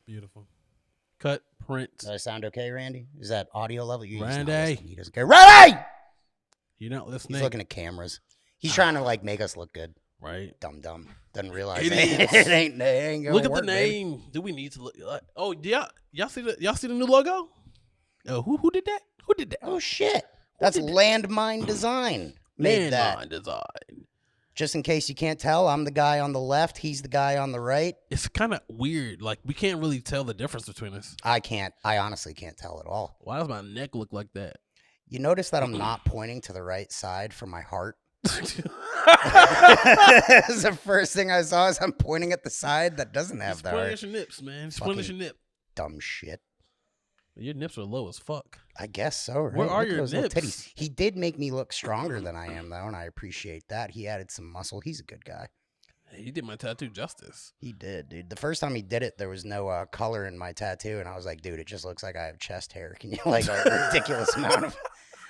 Beautiful. Cut, print. Does that sound okay, Randy? Is that audio level? Randy. He doesn't care. Randy! You're not listening. He's looking at cameras. He's trying to like make us look good. Right. Dumb. Doesn't realize It it ain't gonna look at work, the name. Baby. Do we need to look? Oh, y'all see the new logo? Oh, who did that? Who did that? Oh shit. That's Landmine Design. Made that. Landmine Design. Just in case you can't tell, I'm the guy on the left. He's the guy on the right. It's kind of weird. Like, we can't really tell the difference between us. I honestly can't tell at all. Why does my neck look like that? You notice that I'm not pointing to the right side for my heart? That's the first thing I saw is I'm pointing at the side that doesn't have that. Pointing at your nips, man. Just pointing at your nip. Dumb shit. Your nips are low as fuck. I guess so, right? Where are your nips? Titties. He did make me look stronger than I am, though, and I appreciate that. He added some muscle. He's a good guy. He did my tattoo justice. He did, dude. The first time he did it, there was no color in my tattoo, and I was like, dude, it just looks like I have chest hair. Can you, like, a ridiculous amount of...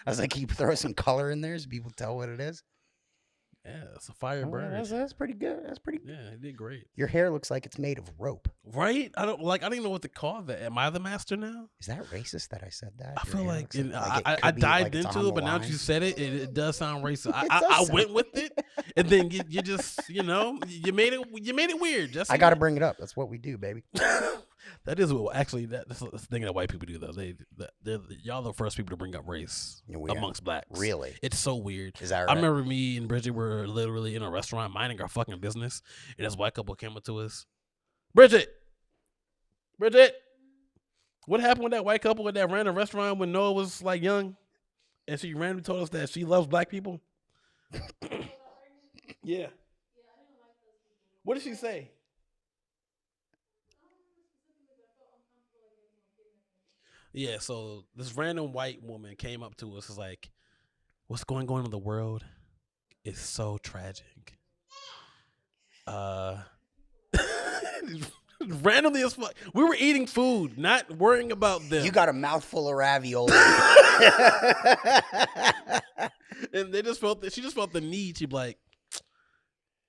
I was like, can you throw some color in there so people tell what it is? Yeah, it's a Firebird. That's pretty good. That's pretty good. Yeah, he did great. Your hair looks like it's made of rope. Right? I don't even know what to call that. Am I the master now? Is that racist that I said that? I feel like I dived into it, but now that you said it, it does sound racist. I went with it, and then you just you made it weird. Just I got to bring it up. That's what we do, baby. That is what actually that's the thing that white people do though. Y'all the first people to bring up race amongst blacks. Really? It's so weird. Is that right? I remember me and Bridgett were literally in a restaurant minding our fucking business, and this white couple came up to us. Bridgett, what happened with that white couple at that random restaurant when Noah was like young, and she randomly told us that she loves black people? Yeah. What did she say? Yeah, so this random white woman came up to us, is like, what's going on in the world is so tragic. Randomly as fuck. We were eating food, not worrying about them. You got a mouthful of ravioli. And they just felt she just felt the need. She'd be like,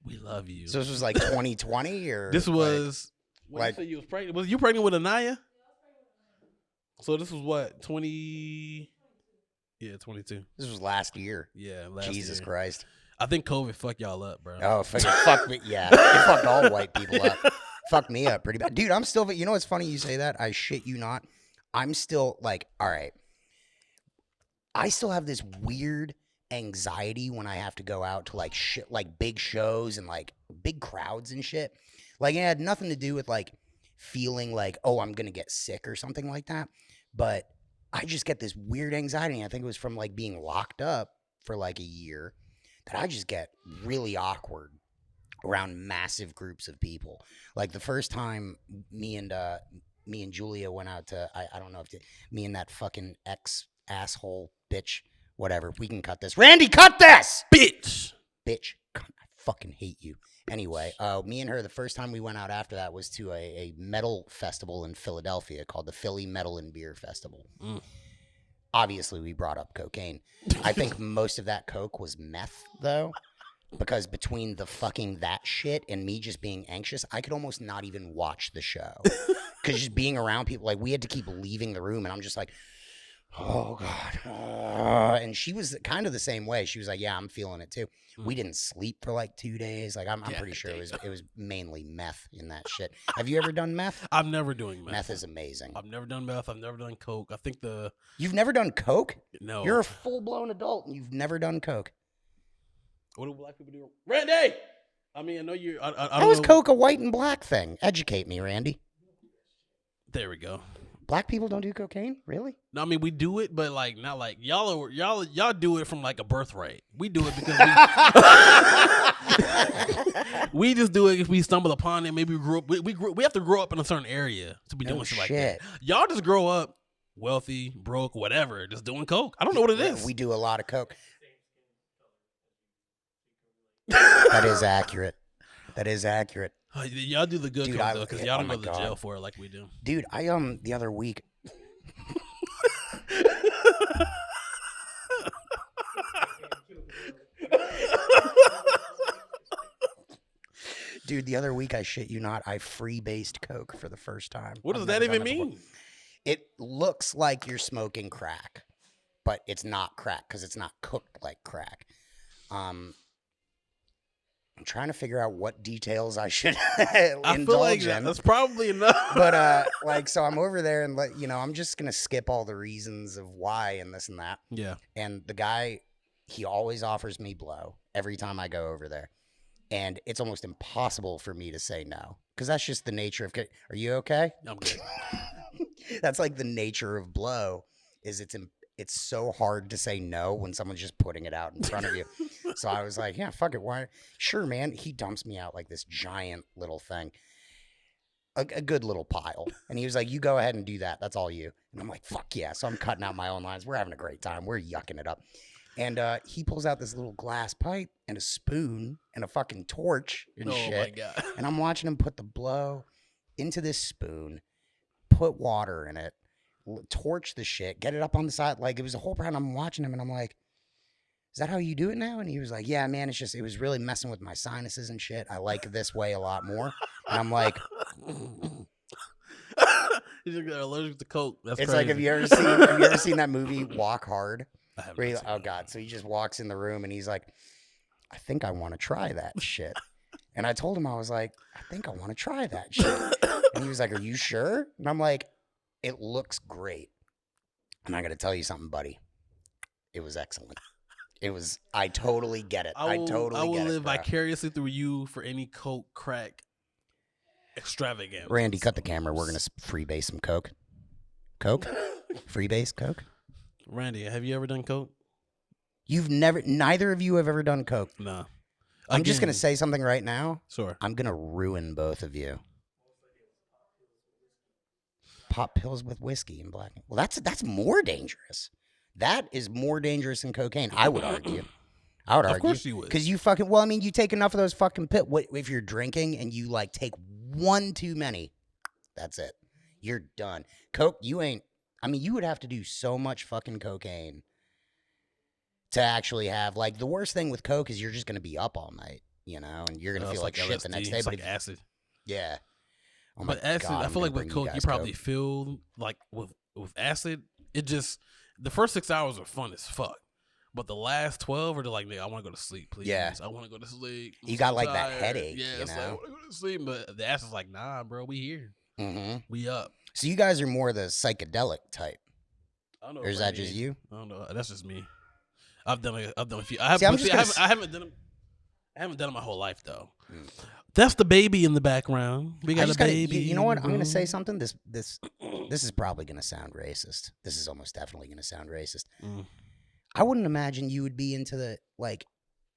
we love you. So this was like 2020 or this was like you said you was pregnant. Was you pregnant with Anaya? So this was what, 20? Yeah, 22. This was last year. Yeah, Jesus year. Christ. I think COVID fucked y'all up, bro. Oh, fuck me. Yeah, it fucked all white people up. Fucked me up pretty bad. Dude, I'm still, you know what's funny you say that? I shit you not. I'm still like, all right. I still have this weird anxiety when I have to go out to like shit, like big shows and like big crowds and shit. Like it had nothing to do with like feeling like, oh, I'm going to get sick or something like that. But I just get this weird anxiety. I think it was from like being locked up for like a year that I just get really awkward around massive groups of people. Like the first time me and Julia went out to, I don't know if me and that fucking asshole bitch, whatever. We can cut this. Randy, cut this! Bitch! I fucking hate you. Anyway, me and her, the first time we went out after that was to a metal festival in Philadelphia called the Philly Metal and Beer Festival. Mm. Obviously, we brought up cocaine. I think most of that coke was meth, though, because between the fucking that shit and me just being anxious, I could almost not even watch the show. Because just being around people, like, we had to keep leaving the room, and I'm just like, oh, God. And she was kind of the same way. She was like, yeah, I'm feeling it, too. We didn't sleep for like 2 days. Like I'm pretty sure it was mainly meth in that shit. Have you ever done meth? I'm never doing meth. Meth is amazing. I've never done meth. I've never done coke. I think You've never done coke? No. You're a full-blown adult and you've never done coke. What do black people do? Randy! I mean, I know you. I don't How is know. coke a white and black thing? Educate me, Randy. There we go. Black people don't do cocaine? Really? No, I mean we do it, but like not like y'all do it from like a birthright. We do it because we just do it if we stumble upon it. Maybe we grew up. We have to grow up in a certain area to be doing shit like that. Y'all just grow up wealthy, broke, whatever, just doing coke. I don't know what it is. We do a lot of coke. That is accurate. Y'all do the good coke though, because y'all don't go to jail for it like we do. Dude, I the other week. Dude, the other week, I shit you not, I free-based coke for the first time. What does that even mean? It looks like you're smoking crack, but it's not crack because it's not cooked like crack. I'm trying to figure out what details I should I feel like that's probably enough. But so I'm over there and I'm just gonna skip all the reasons of why and this and that. Yeah. And the guy, he always offers me blow every time I go over there, and it's almost impossible for me to say no because that's just the nature of. Are you okay? I'm good. That's like the nature of blow. Is it's so hard to say no when someone's just putting it out in front of you. So I was like, yeah, fuck it. Why? Sure, man. He dumps me out like this giant little thing, a good little pile. And he was like, you go ahead and do that. That's all you. And I'm like, fuck yeah. So I'm cutting out my own lines. We're having a great time. We're yucking it up. And he pulls out this little glass pipe and a spoon and a fucking torch and shit. Oh my God. And I'm watching him put the blow into this spoon, put water in it, torch the shit, get it up on the side. Like, it was a whole round. I'm watching him and I'm like, is that how you do it now? And he was like, yeah, man, it was really messing with my sinuses and shit. I like this way a lot more. And I'm like, he's allergic to coke. That's it's crazy. like, have you ever seen that movie Walk Hard? I haven't Where seen oh that. God. So he just walks in the room and he's like, I think I want to try that shit. And I told him, I was like, I think I want to try that shit. And he was like, are you sure? And I'm like, it looks great. And I got to tell you something, buddy. It was excellent. I totally get it. I will live vicariously through you for any coke, crack, extravagance. Randy, cut the camera. We're going to freebase some coke. Coke? Freebase coke? Randy, have you ever done coke? Neither of you have ever done coke. No. I'm just going to say something right now. Sure. I'm going to ruin both of you. Pop pills with whiskey and black. Well, that's more dangerous. That is more dangerous than cocaine, I would argue. Of course you would. Because you you take enough of those fucking pills. If you're drinking and you like take one too many, that's it. You're done. Coke, you would have to do so much fucking cocaine to actually have, like, the worst thing with coke is you're just going to be up all night, and you're going to feel like shit the next day. But like acid. Yeah. Oh but acid, God, I feel like with coke, you probably feel like with acid, it just, the first 6 hours are fun as fuck. But the last 12 are like, nigga, I want to go to sleep, please. Yeah. I want to go to sleep. You got like that headache, Yeah, it's like, I want to go to sleep. But the acid's like, nah, bro, we here. Mm-hmm. We up. So you guys are more the psychedelic type. I don't know. Or is that just you? I don't know. That's just me. I've done a few. I haven't done it my whole life though. Mm. That's the baby in the background. We got a baby. You know what? I'm gonna say something. This is probably gonna sound racist. This is almost definitely gonna sound racist. Mm. I wouldn't imagine you would be into the like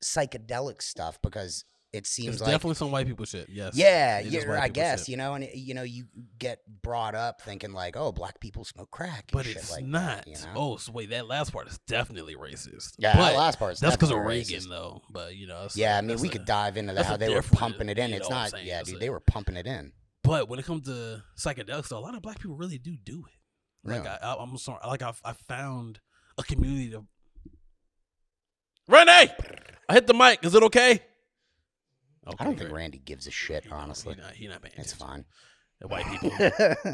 psychedelic stuff because it seems it's like definitely some white people shit. Yes. Yeah, I guess shit. And you get brought up thinking like, oh, black people smoke crack, but shit it's like not. That, Oh, so wait, that last part is definitely racist. Yeah, that last part. That's because of Reagan, though. But yeah, I mean, we could dive into that how they were pumping it in. It's not. Yeah, dude, they were pumping it in. But when it comes to psychedelics, though, a lot of black people really do it. Like really? I'm sorry, like I found a community of. Renee, I hit the mic. Is it okay? Okay, I don't think Randy gives a shit, honestly. He's not paying attention. It's fine. The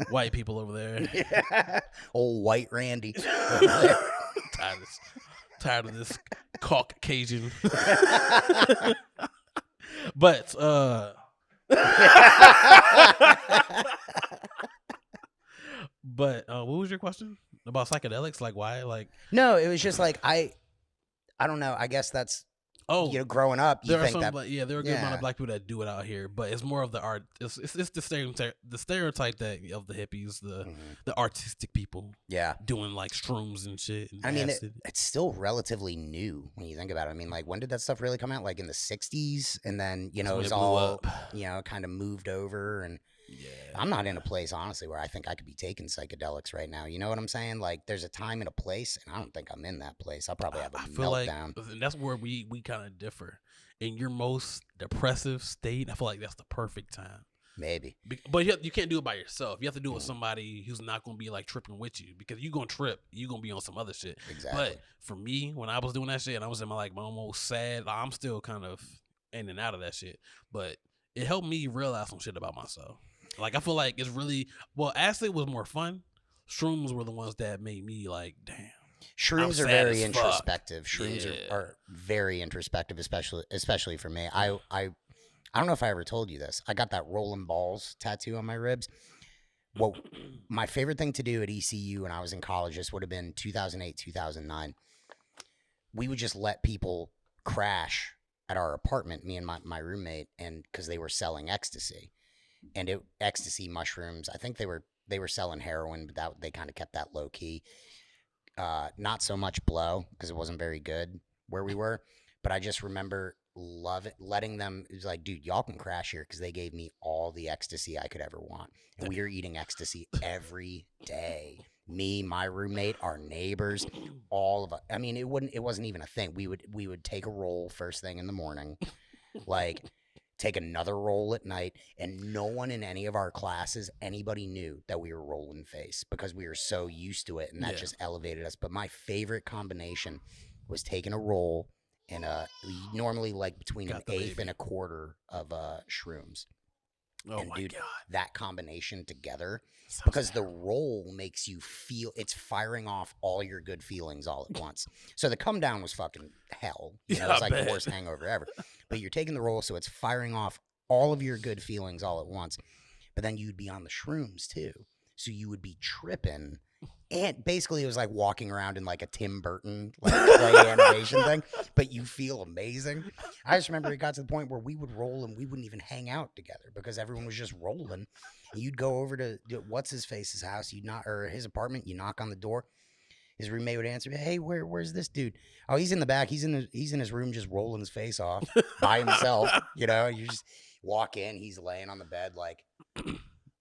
white people over there. Yeah. Old white Randy. tired of this Caucasian. But what was your question about psychedelics? Like why? Like no, it was just like I don't know. I guess that's. Growing up, you think that there are a good amount of black people that do it out here, but it's more of the art. It's the stereotype that of the hippies, the artistic people, doing like shrooms and shit. And I mean, it's still relatively new when you think about it. I mean, like when did that stuff really come out? Like in the '60s, and then it was all kind of moved over and. Yeah, I'm not in a place honestly where I think I could be taking psychedelics right now. You know what I'm saying? Like, there's a time and a place, and I don't think I'm in that place. I'll probably have a meltdown. Like that's where we kind of differ. In your most depressive state, I feel like that's the perfect time. Maybe, but you can't do it by yourself. You have to do it with somebody who's not going to be like tripping with you because you're going to trip. You're going to be on some other shit. Exactly. But for me, when I was doing that shit, and I was in my almost sad. I'm still kind of in and out of that shit, but. it helped me realize some shit about myself. Like, I feel like it's really, well, acid was more fun. Shrooms were the ones that made me like, damn. Shrooms are very introspective. Shrooms are very introspective, especially for me. I don't know if I ever told you this. I got that rolling balls tattoo on my ribs. Well, my favorite thing to do at ECU when I was in college, this would have been 2008, 2009. We would just let people crash at our apartment, me and my roommate, and because they were selling ecstasy. And ecstasy mushrooms. I think they were selling heroin, but they kind of kept that low key. Not so much blow because it wasn't very good where we were. But I just remember letting them. It was like, dude, y'all can crash here because they gave me all the ecstasy I could ever want, and we were eating ecstasy every day. Me, my roommate, our neighbors, all of us. I mean, it wasn't even a thing. We would take a roll first thing in the morning, like. Take another roll at night, and no one in any of our classes, anybody knew that we were rolling face because we were so used to it, and that just elevated us. But my favorite combination was taking a roll and normally like between an eighth and a quarter of shrooms. Oh and my dude, God. that combination together, because the roll makes you feel it's firing off all your good feelings all at once. So the come down was fucking hell. You know, it's like the worst hangover ever. But you're taking the roll, so it's firing off all of your good feelings all at once. But then you'd be on the shrooms too. So you would be tripping. And basically, it was like walking around in like a Tim Burton like play animation thing, but you feel amazing. I just remember it got to the point where we would roll and we wouldn't even hang out together because everyone was just rolling. And you'd go over to what's his face's house, or his apartment. You knock on the door. His roommate would answer, "Hey, where's this dude? Oh, he's in the back. He's in his room, just rolling his face off by himself. You know, you just walk in. He's laying on the bed like."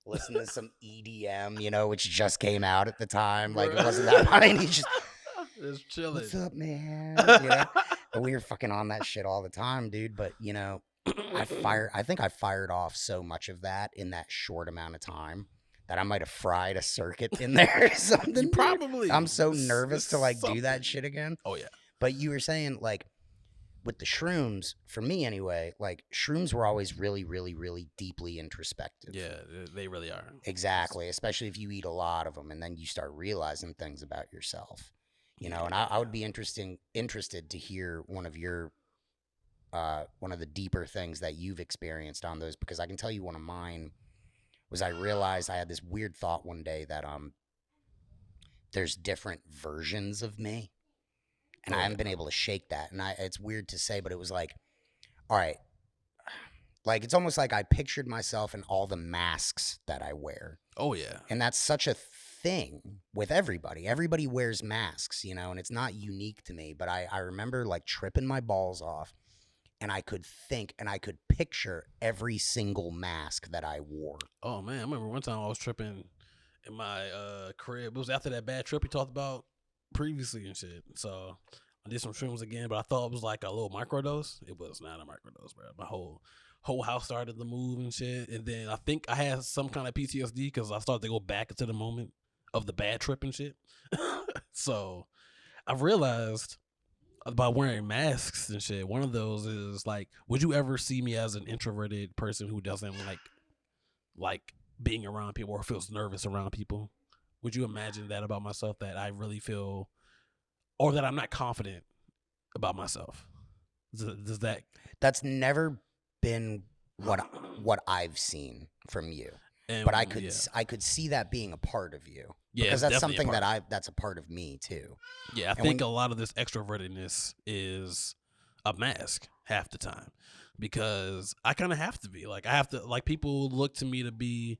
Listen to some EDM, you know, which just came out at the time. Like, it wasn't that fine. He's just chilling. What's up, man? You know? And we were fucking on that shit all the time, dude. But, you know, I think I fired off so much of that in that short amount of time that I might have fried a circuit in there or something. Probably. I'm so nervous to, like, do that shit again. Oh, yeah. But you were saying, like, with the shrooms, for me anyway, like shrooms were always really, really, really deeply introspective. Yeah, they really are. Exactly, especially if you eat a lot of them and then you start realizing things about yourself. You know, and I would be interested to hear one of the deeper things that you've experienced on those, because I can tell you one of mine was I realized I had this weird thought one day that there's different versions of me. And I haven't been able to shake that. And it's weird to say, but it was like, all right, like it's almost like I pictured myself in all the masks that I wear. Oh, yeah. And that's such a thing with everybody. Everybody wears masks, you know, and it's not unique to me. But I remember like tripping my balls off, and I could think and I could picture every single mask that I wore. Oh, man. I remember one time I was tripping in my crib. It was after that bad trip we talked about previously and shit. So I did some shrooms again, but I thought it was like a little microdose. It was not a microdose, bro. My whole house started to move and shit. And then I think I had some kind of PTSD because I started to go back into the moment of the bad trip and shit. So I've realized about wearing masks and shit. One of those is like, would you ever see me as an introverted person who doesn't like being around people or feels nervous around people? Would you imagine that about myself, that I really feel, or that I'm not confident about myself? Does that? That's never been what I've seen from you. But I could see that being a part of you. Yeah, because that's something that's a part of me too. Yeah, I think a lot of this extrovertedness is a mask half the time, because I kind of have to be like, I have to, like, people look to me to be.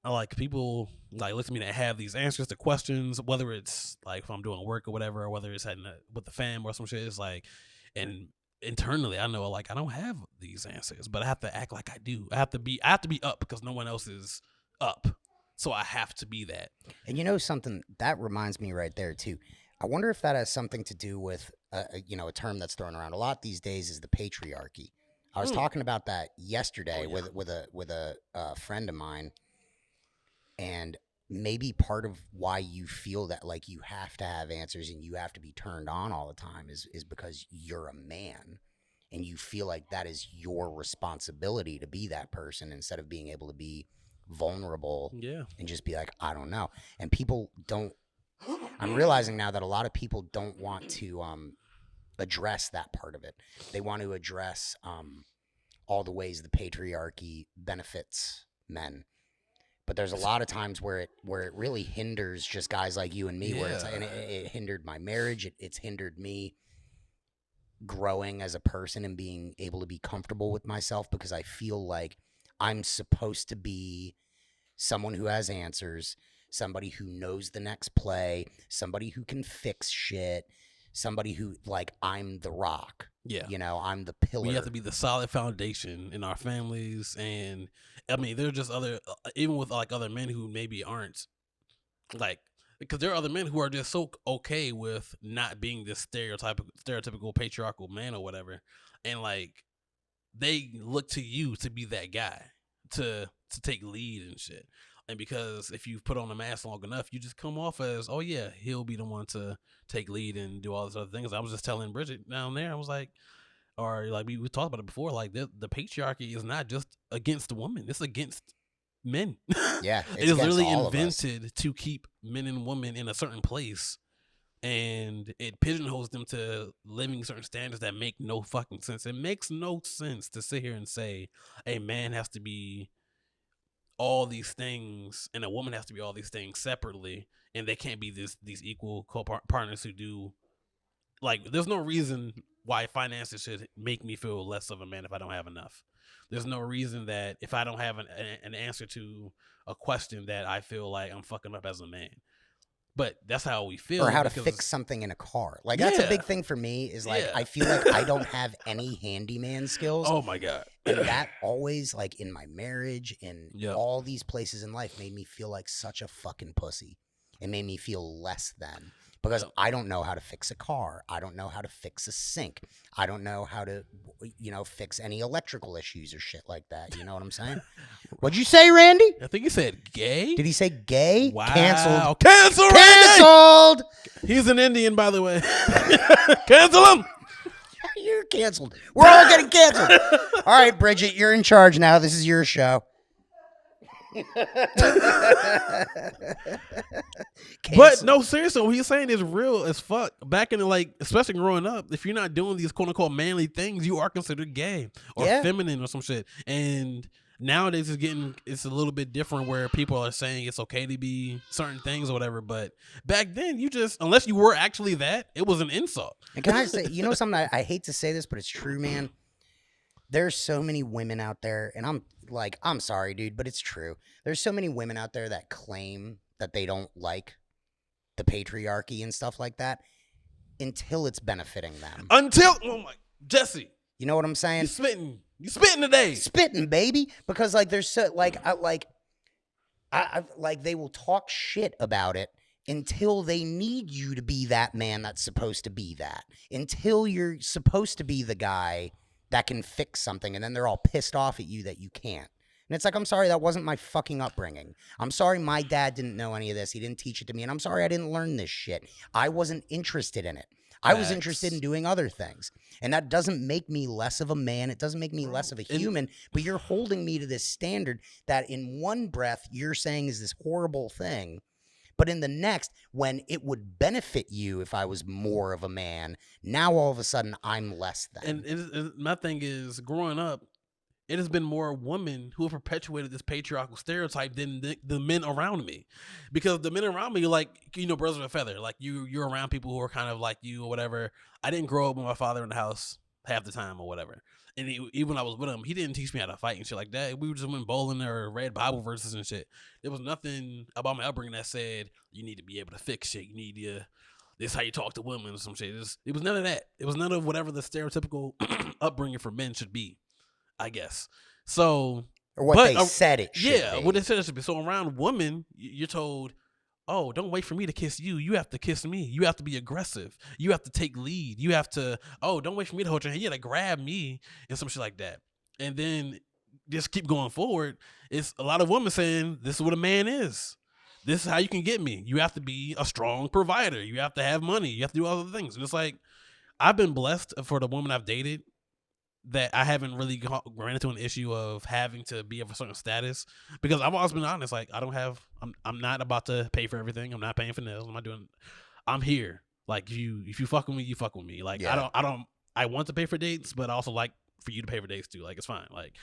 Like, people like look to me to have these answers to questions, whether it's like if I'm doing work or whatever, or whether it's heading with the fam or some shit. It's like, and internally I know like I don't have these answers, but I have to act like I do. I have to be up because no one else is up, so I have to be that. And you know something that reminds me right there too. I wonder if that has something to do with a term that's thrown around a lot these days is the patriarchy. I was talking about that yesterday with a friend of mine. And maybe part of why you feel that like you have to have answers and you have to be turned on all the time is because you're a man and you feel like that is your responsibility to be that person instead of being able to be vulnerable and just be like, I don't know. And people don't, I'm realizing now that a lot of people don't want to address that part of it. They want to address all the ways the patriarchy benefits men. But there's a lot of times where it really hinders just guys like you and me, where it's like, and it hindered my marriage. It's hindered me growing as a person and being able to be comfortable with myself, because I feel like I'm supposed to be someone who has answers, somebody who knows the next play, somebody who can fix shit, somebody who, like, I'm the rock. Yeah. You know, I'm the pillar. We have to be the solid foundation in our families. And I mean, there's just other, even with like other men who maybe aren't like, because there are other men who are just so okay with not being this stereotypical patriarchal man or whatever. And like, they look to you to be that guy to take lead and shit. And because if you've put on a mask long enough, you just come off as, oh yeah, he'll be the one to take lead and do all these other things. I was just telling Bridgett down there, I was like, or like we talked about it before, like the patriarchy is not just against the woman, it's against men. Yeah, it's literally invented to keep men and women in a certain place, and it pigeonholes them to living certain standards that make no fucking sense. It makes no sense to sit here and say a man has to be all these things and a woman has to be all these things separately, and they can't be these equal partners who do. Like, there's no reason why finances should make me feel less of a man if I don't have enough. There's no reason that if I don't have an answer to a question that I feel like I'm fucking up as a man. But that's how we feel. Or how to fix something in a car. Like, that's a big thing for me, is like, I feel like I don't have any handyman skills. Oh my God. And that always, like, in my marriage and all these places in life, made me feel like such a fucking pussy. It made me feel less than. Because I don't know how to fix a car. I don't know how to fix a sink. I don't know how to, fix any electrical issues or shit like that. You know what I'm saying? What'd you say, Randy? I think he said gay. Did he say gay? Wow. Canceled. Canceled. He's an Indian, by the way. Cancel him. You're canceled. We're all getting canceled. All right, Bridgett, you're in charge now. This is your show. But no, seriously, what he's saying is real as fuck. Back in especially growing up, if you're not doing these quote unquote manly things, you are considered gay or feminine or some shit. And nowadays it's a little bit different, where people are saying it's okay to be certain things or whatever. But back then, unless you were actually that, it was an insult. And can I say, something? I hate to say this, but it's true, man. There's so many women out there, and I'm sorry, dude, but it's true. There's so many women out there that claim that they don't like the patriarchy and stuff like that until it's benefiting them. Jesse. You know what I'm saying? You spitting today. Spitting, baby. Because there's so I they will talk shit about it until they need you to be that man that's supposed to be that. Until you're supposed to be the guy that can fix something, and then they're all pissed off at you that you can't. And it's like, I'm sorry, that wasn't my fucking upbringing. I'm sorry my dad didn't know any of this. He didn't teach it to me. And I'm sorry I didn't learn this shit. I wasn't interested in it. I was interested in doing other things. And that doesn't make me less of a man. It doesn't make me less of a human. But you're holding me to this standard that in one breath you're saying is this horrible thing. But in the next, when it would benefit you if I was more of a man, now all of a sudden I'm less than. And my thing is, growing up, it has been more women who have perpetuated this patriarchal stereotype than the men around me. Because the men around me are like, birds of a feather. Like, you're around people who are kind of like you or whatever. I didn't grow up with my father in the house half the time or whatever. And even when I was with him, he didn't teach me how to fight and shit like that. We just went bowling or read Bible verses and shit. There was nothing about my upbringing that said, you need to be able to fix shit. You need to, this is how you talk to women or some shit. It was none of that. It was none of whatever the stereotypical upbringing for men should be, I guess. So, or what they said it should be. Yeah, what they said it should be. So around women, you're told, oh, don't wait for me to kiss you. You have to kiss me. You have to be aggressive. You have to take lead. You have to, don't wait for me to hold your hand. You got to grab me and some shit like that. And then just keep going forward. It's a lot of women saying, this is what a man is. This is how you can get me. You have to be a strong provider. You have to have money. You have to do other things. And it's like, I've been blessed for the women I've dated. that I haven't really ran into an issue of having to be of a certain status, because I've always been honest. Like I'm not about to pay for everything. I'm not paying for nails. I'm here. Like if you fuck with me, you fuck with me. Like Yeah. I want to pay for dates, but I also like for you to pay for dates too. Like it's fine. Like,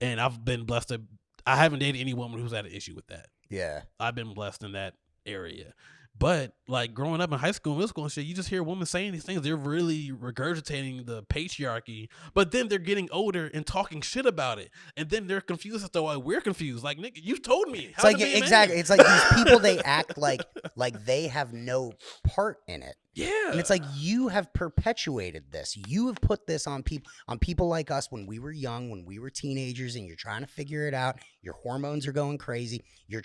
and I've been blessed to. I haven't dated any woman who's had an issue with that. Yeah. I've been blessed in that area. But like growing up in high school, middle school and shit, you just hear women saying these things. They're really regurgitating the patriarchy, but then they're getting older and talking shit about it, and then they're confused as to why we're confused. Like, nigga, you told me. It's like exactly. It's like these people. They act like they have no part in it. Yeah, and it's like you have perpetuated this. You have put this on people like us when we were young, when we were teenagers, and you're trying to figure it out. Your hormones are going crazy. You're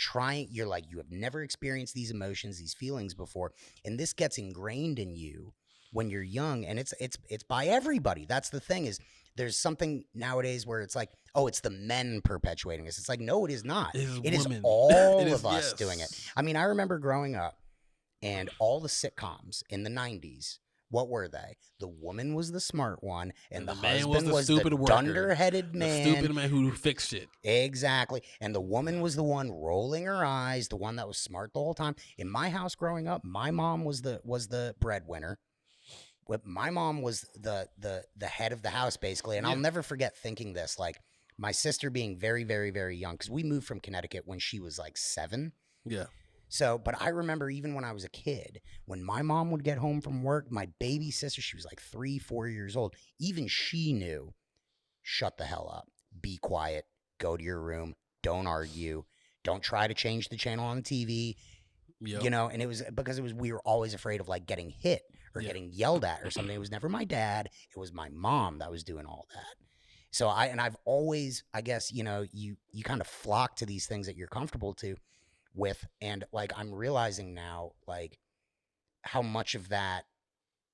like you have never experienced these emotions, these feelings before, and this gets ingrained in you when you're young, and it's by everybody. That's the thing is. There's something nowadays where it's like, oh, it's the men perpetuating this. It's like, no, it is not. It is all of us doing it. I mean, I remember growing up and all the sitcoms in the 90s, what were they? The woman was the smart one, and the husband was the dunderheaded man. The stupid man who fixed shit. Exactly. And the woman was the one rolling her eyes, the one that was smart the whole time. In my house growing up, my mom was the breadwinner. My mom was the head of the house, basically. And I'll never forget thinking this, like my sister being very, very, very young, because we moved from Connecticut when she was like 7. Yeah. So, but I remember even when I was a kid, when my mom would get home from work, my baby sister, she was like 3-4 years old. Even she knew, shut the hell up, be quiet, go to your room, don't argue, don't try to change the channel on the TV. Yep. You know, and it was because we were always afraid of like getting hit or getting yelled at or something. It was never my dad. It was my mom that was doing all that. So I've always, I guess, you know, you kind of flock to these things that you're comfortable with. And like, I'm realizing now, like how much of that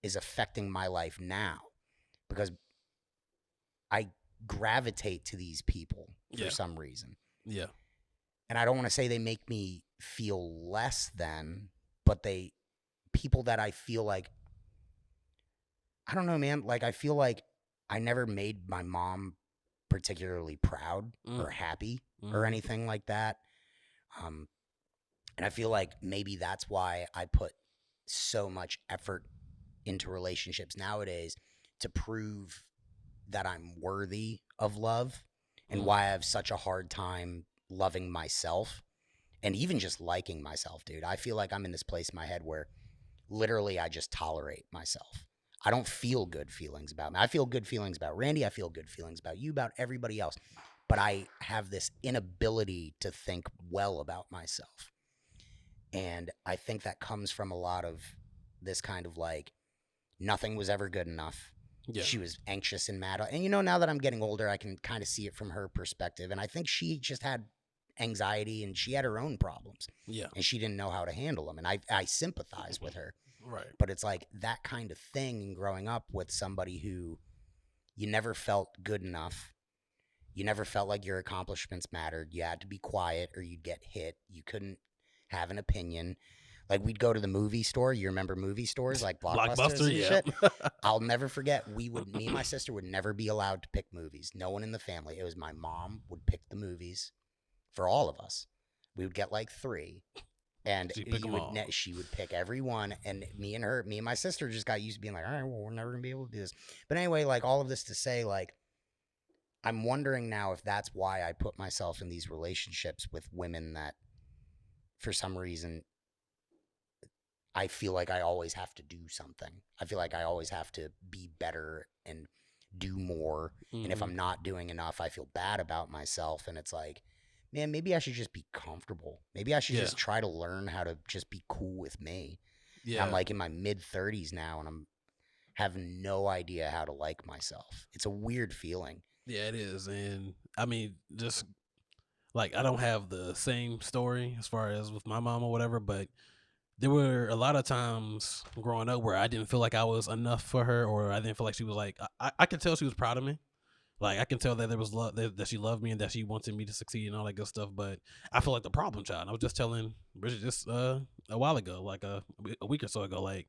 is affecting my life now because I gravitate to these people for some reason. Yeah. And I don't want to say they make me feel less than, but people that I feel like, I don't know, man. Like, I feel like I never made my mom particularly proud or happy or anything like that. And I feel like maybe that's why I put so much effort into relationships nowadays to prove that I'm worthy of love and why I have such a hard time loving myself and even just liking myself, dude. I feel like I'm in this place in my head where literally I just tolerate myself. I don't feel good feelings about me. I feel good feelings about Randy. I feel good feelings about you, about everybody else. But I have this inability to think well about myself. And I think that comes from a lot of this kind of like, nothing was ever good enough. Yeah. She was anxious and mad. And, you know, now that I'm getting older, I can kind of see it from her perspective. And I think she just had anxiety and she had her own problems. Yeah. And she didn't know how to handle them. And I sympathize with her. Right. But it's like that kind of thing growing up with somebody who you never felt good enough. You never felt like your accomplishments mattered. You had to be quiet or you'd get hit. You couldn't have an opinion. Like we'd go to the movie store. You remember movie stores like Blockbuster and shit? I'll never forget. Me and my sister would never be allowed to pick movies. No one in the family. It was my mom would pick the movies for all of us. We would get like 3. And she would pick every one. And me and my sister just got used to being like, all right, well, we're never going to be able to do this. But anyway, like all of this to say, like, I'm wondering now if that's why I put myself in these relationships with women that for some reason I feel like I always have to do something. I feel like I always have to be better and do more. Mm-hmm. And if I'm not doing enough, I feel bad about myself. And it's like, man, maybe I should just be comfortable. Maybe I should just try to learn how to just be cool with me. Yeah. I'm like in my mid-30s now and I'm having no idea how to like myself. It's a weird feeling. Yeah, it is. And I mean, just like I don't have the same story as far as with my mom or whatever, but there were a lot of times growing up where I didn't feel like I was enough for her, or I didn't feel like she was like, I could tell she was proud of me. Like I can tell that there was love, that she loved me and that she wanted me to succeed and all that good stuff. But I feel like the problem child. I was just telling Bridgett just a while ago, like a week or so ago, like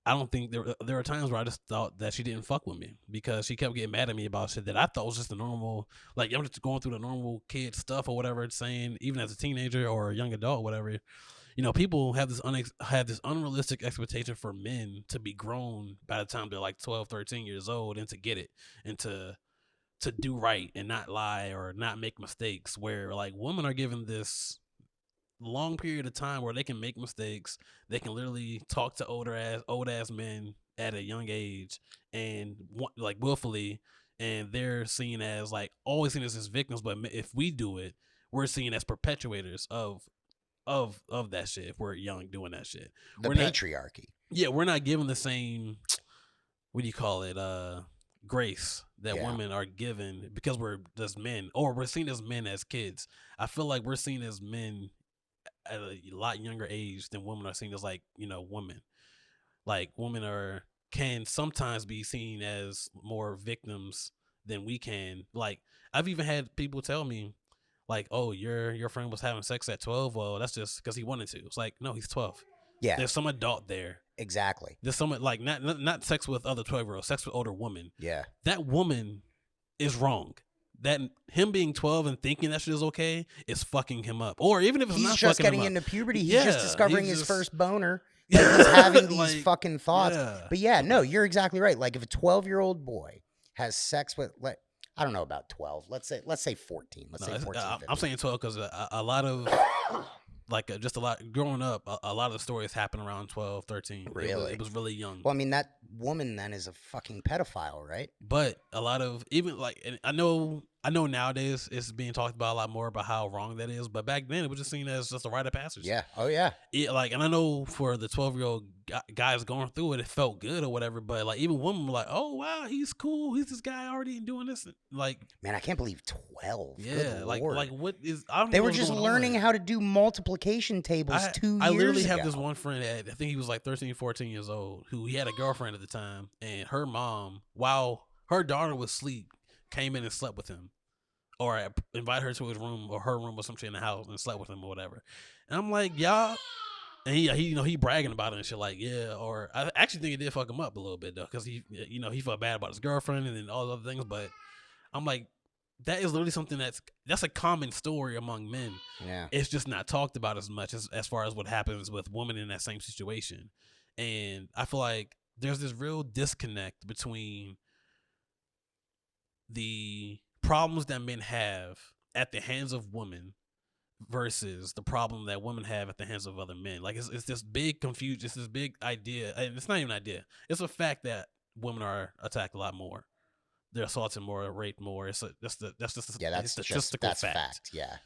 I don't think there are times where I just thought that she didn't fuck with me because she kept getting mad at me about shit that I thought was just a normal, like I'm just going through the normal kid stuff or whatever it's saying, even as a teenager or a young adult, whatever. You know, people have this unrealistic expectation for men to be grown by the time they're like 12, 13 years old and to get it and to do right and not lie or not make mistakes, where like women are given this long period of time where they can make mistakes. They can literally talk to old ass men at a young age and like willfully, and they're seen as like always seen as victims. But if we do it, we're seen as perpetuators of that shit. If we're young doing that shit, the patriarchy. We're not given the same, what do you call it, grace that women are given because we're just men, or we're seen as men as kids. I feel like we're seen as men at a lot younger age than women are seen as, like, you know, women. Like women can sometimes be seen as more victims than we can. Like I've even had people tell me, like, oh, your friend was having sex at 12. Well, that's just because he wanted to. It's like, no, he's 12. Yeah, there's some adult there. Exactly. There's someone like not sex with other 12-year-olds, sex with older women. Yeah, that woman is wrong. That him being 12 and thinking that shit is okay is fucking him up. Or even if it's he's not just fucking getting him into puberty. He's Yeah, just discovering he's his just- first boner. Like, he's having these Like, fucking thoughts. yeah. But yeah, no, you're exactly right. Like if a 12-year-old boy has sex with, like, I don't know about 12. Let's say 14. Let's say 14. I'm 15. saying 12 because a lot of just a lot growing up. A lot of the stories happen around 12, 13. Really? It was really young. Well, I mean, that woman then is a fucking pedophile, right? But a lot of even like, and I know nowadays it's being talked about a lot more about how wrong that is. But back then it was just seen as just a rite of passage. Yeah. Oh yeah. And I know for the 12-year-old guys going through it, it felt good or whatever. But like even women were like, oh wow, he's cool. He's this guy already doing this. Like, man, I can't believe 12. Yeah. Good Like Lord. what is? I don't. They know were what's just going learning on. how to do multiplication tables 2 years I literally ago. have this one friend I think he was like 13, 14 years old, who he had a girlfriend at the time, and her mom, while her daughter was asleep, came in and slept with him, or invited her to his room or her room or some shit in the house and slept with him or whatever. And I'm like, y'all, and he you know, he bragging about it and shit, like, yeah. Or I actually think it did fuck him up a little bit though, because he, you know, he felt bad about his girlfriend and then all the other things. But I'm like, that is literally something that's a common story among men. Yeah. It's just not talked about as much as far as what happens with women in that same situation. And I feel like there's this real disconnect between the problems that men have at the hands of women versus the problem that women have at the hands of other men. Like it's this big confusion. It's this big idea, and it's not even an idea. It's a fact that women are attacked a lot more. They're assaulted more, raped more. That's that's fact. Yeah.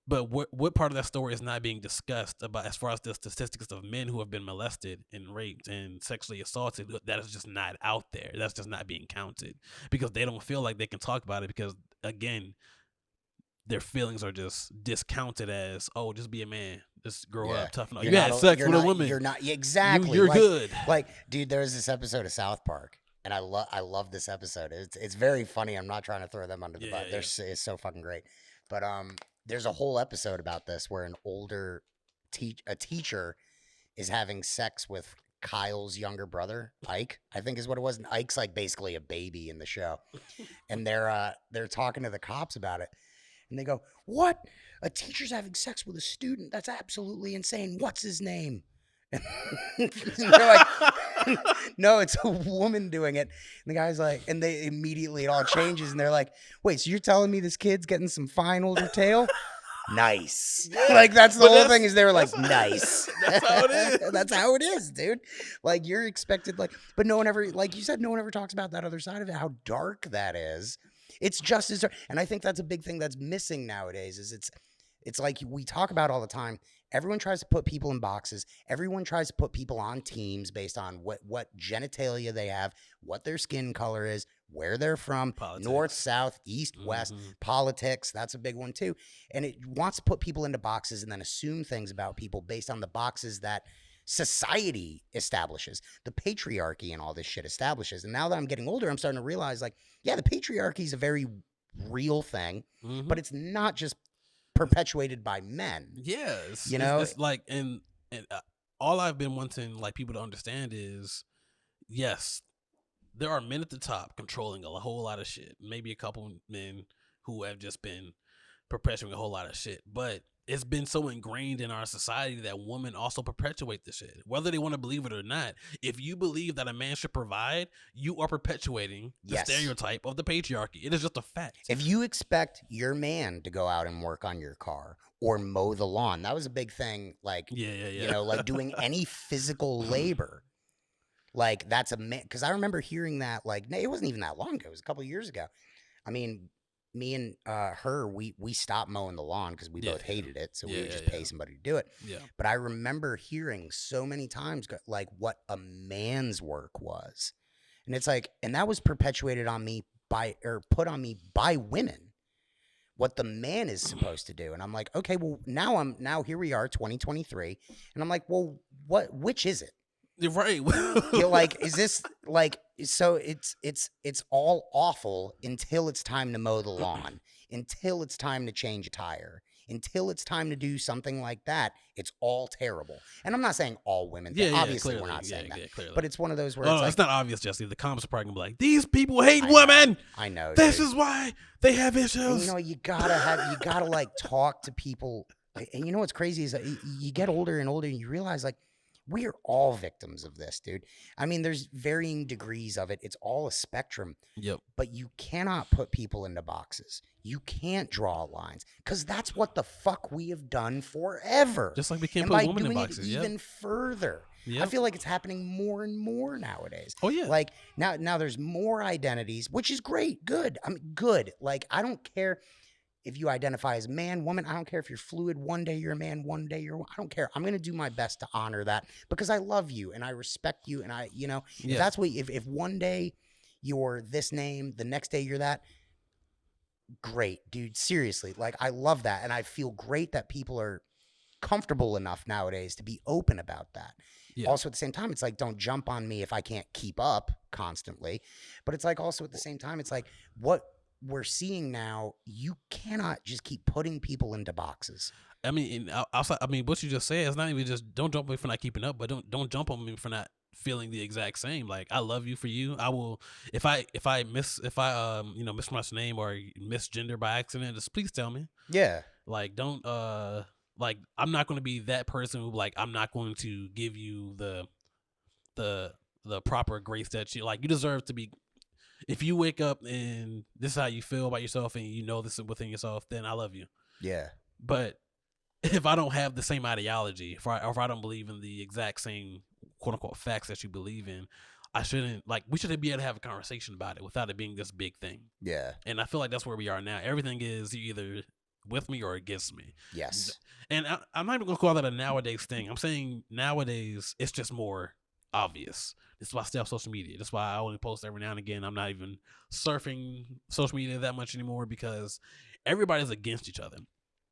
But what part of that story is not being discussed about as far as the statistics of men who have been molested and raped and sexually assaulted? That is just not out there. That's just not being counted because they don't feel like they can talk about it because, again, their feelings are just discounted as, oh, just be a man. Just grow up, toughen up. You had sex with a woman. You're not exactly. You're good. Like, dude, there was this episode of South Park, and I love this episode. It's very funny. I'm not trying to throw them under the bus. It's so fucking great. But there's a whole episode about this where an older teacher is having sex with Kyle's younger brother, Ike, I think is what it was. And Ike's like basically a baby in the show. And they're talking to the cops about it. And they go, "What? A teacher's having sex with a student? That's absolutely insane. What's his name?" And they're like, "No, it's a woman doing it." And the guy's like, and they immediately, it all changes. And they're like, "Wait, so you're telling me this kid's getting some fine older tail?" Nice. Yeah, like that's the whole thing is they were like, nice. That's how it is. That's how it is, dude. Like you're expected, like, but no one ever, like you said, no one ever talks about that other side of it, how dark that is. It's just as dark. And I think that's a big thing that's missing nowadays is it's like we talk about all the time. Everyone tries to put people in boxes. Everyone tries to put people on teams based on what genitalia they have, what their skin color is, where they're from, Politics. north, south, east, west, politics. That's a big one too. And it wants to put people into boxes and then assume things about people based on the boxes that society establishes, the patriarchy and all this shit establishes. And now that I'm getting older, I'm starting to realize, like, yeah, the patriarchy is a very real thing, but it's not just perpetuated by men. Yes, you know, it's like and all I've been wanting like people to understand is, yes, there are men at the top controlling a whole lot of shit. Maybe a couple men who have just been perpetuating a whole lot of shit, but it's been so ingrained in our society that women also perpetuate this shit, whether they want to believe it or not. If you believe that a man should provide, you are perpetuating the stereotype of the patriarchy. It is just a fact. If you expect your man to go out and work on your car or mow the lawn, that was a big thing. Like, you know, like doing any physical labor. Like, that's a man. Because I remember hearing that, like, it wasn't even that long ago. It was a couple of years ago. I mean, me and her, we stopped mowing the lawn because we both hated it. So we would just pay somebody to do it. Yeah. But I remember hearing so many times, like, what a man's work was. And it's like, and that was perpetuated on me put on me by women, what the man is supposed to do. And I'm like, okay, well, now here we are, 2023. And I'm like, well, which is it? You're right. You're like, is this like, so it's all awful until it's time to mow the lawn, until it's time to change a tire, until it's time to do something like that. It's all terrible. And I'm not saying all women. Obviously, we're not saying that. But it's one of those where it's not obvious, Jesse. The comments are probably gonna be like, these people hate women. I know. This is why they have issues. And, you know, you gotta like talk to people. And you know what's crazy is that you get older and older and you realize, like, we are all victims of this, dude. I mean, there's varying degrees of it. It's all a spectrum. Yep. But you cannot put people into boxes. You can't draw lines because that's what the fuck we have done forever. Just like we can't put women in boxes. Even further. Yep. I feel like it's happening more and more nowadays. Oh yeah. Like now there's more identities, which is great. Good. I mean, good. Like, I don't care if you identify as man, woman. I don't care if you're fluid. One day you're a man, one day you're, I don't care. I'm going to do my best to honor that because I love you and I respect you. And if that's what, if one day you're this name, the next day you're that, great, dude. Seriously. Like, I love that. And I feel great that people are comfortable enough nowadays to be open about that. Yeah. Also, at the same time, it's like, don't jump on me if I can't keep up constantly. But it's like, also at the same time, it's like, what we're seeing now, you cannot just keep putting people into boxes. I mean, outside, I mean, what you just said is not even just don't jump on me for not keeping up, but don't jump on me for not feeling the exact same. Like, I love you for you. I will, if I mispronounce your name or misgender by accident, just please tell me. Yeah. Like, don't like, I'm not going to be that person who, like, I'm not going to give you the proper grace that you, like, you deserve to be. If you wake up and this is how you feel about yourself and you know this is within yourself, then I love you. Yeah. But if I don't have the same ideology, if I don't believe in the exact same quote unquote facts that you believe in, I shouldn't, like, we shouldn't be able to have a conversation about it without it being this big thing. Yeah. And I feel like that's where we are now. Everything is either with me or against me. Yes. And I'm not even going to call that a nowadays thing. I'm saying nowadays it's just more obvious. That's why I stay off social media. That's why I only post every now and again. I'm not even surfing social media that much anymore because everybody's against each other.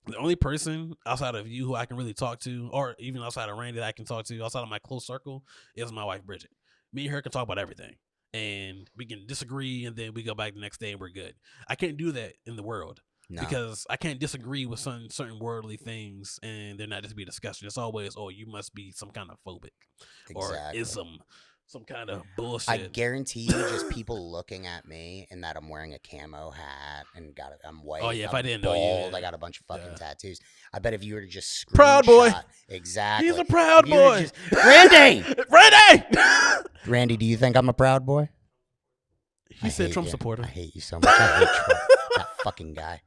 The only person outside of you who I can really talk to, or even outside of Randy that I can talk to, outside of my close circle, is my wife, Bridgett. Me and her can talk about everything. And we can disagree, and then we go back the next day and we're good. I can't do that in the world. No. Because I can't disagree with certain worldly things and they're not just be a discussion. It's always, oh, you must be some kind of phobic or ism, some kind of bullshit. I guarantee you just people looking at me and that I'm wearing a camo hat and I'm white. Oh, yeah, if I didn't bald, know you. I got a bunch of fucking tattoos. I bet if you were to just Proud boy. Exactly. He's a proud boy. Randy! Randy! Randy, do you think I'm a proud boy? He said Trump supporter. I hate you so much. I hate Trump. That fucking guy.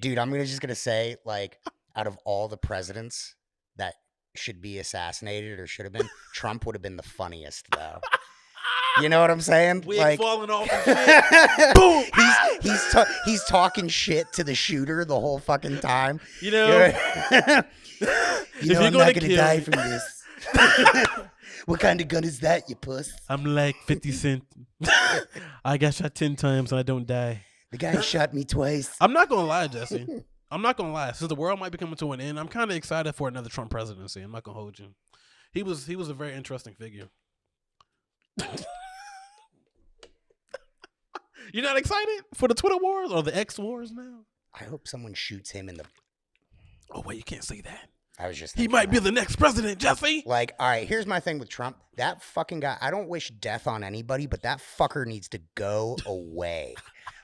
Dude, I'm just going to say, like, out of all the presidents that should be assassinated or should have been, Trump would have been the funniest, though. You know what I'm saying? Wig like, falling off and shit. Boom! He's talking shit to the shooter the whole fucking time. You know I'm not going to die from this. What kind of gun is that, you puss? I'm like 50 Cent. I got shot 10 times and I don't die. The guy shot me twice. I'm not going to lie, Jesse. I'm not going to lie. Since the world might be coming to an end, I'm kind of excited for another Trump presidency. I'm not going to hold you. He was a very interesting figure. You're not excited for the Twitter wars or the X wars now? I hope someone shoots him in the... Oh, wait, you can't say that. I was just he might be the next president, Jesse. Like, all right, here's my thing with Trump. That fucking guy, I don't wish death on anybody, but that fucker needs to go away.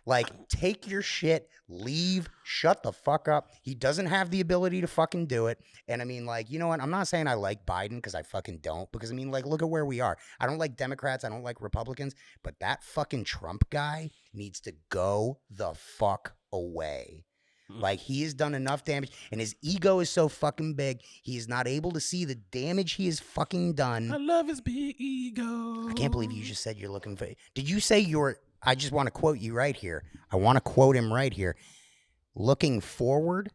Like, take your shit, leave, shut the fuck up. He doesn't have the ability to fucking do it. And I mean, like, you know what? I'm not saying I like Biden because I fucking don't. Because I mean, like, look at where we are. I don't like Democrats. I don't like Republicans. But that fucking Trump guy needs to go the fuck away. Like, he has done enough damage, and his ego is so fucking big, he is not able to see the damage he has fucking done. I love his big ego. I can't believe you just said you're looking for... Did you say you're... I just want to quote you right here. I want to quote him right here. Looking forward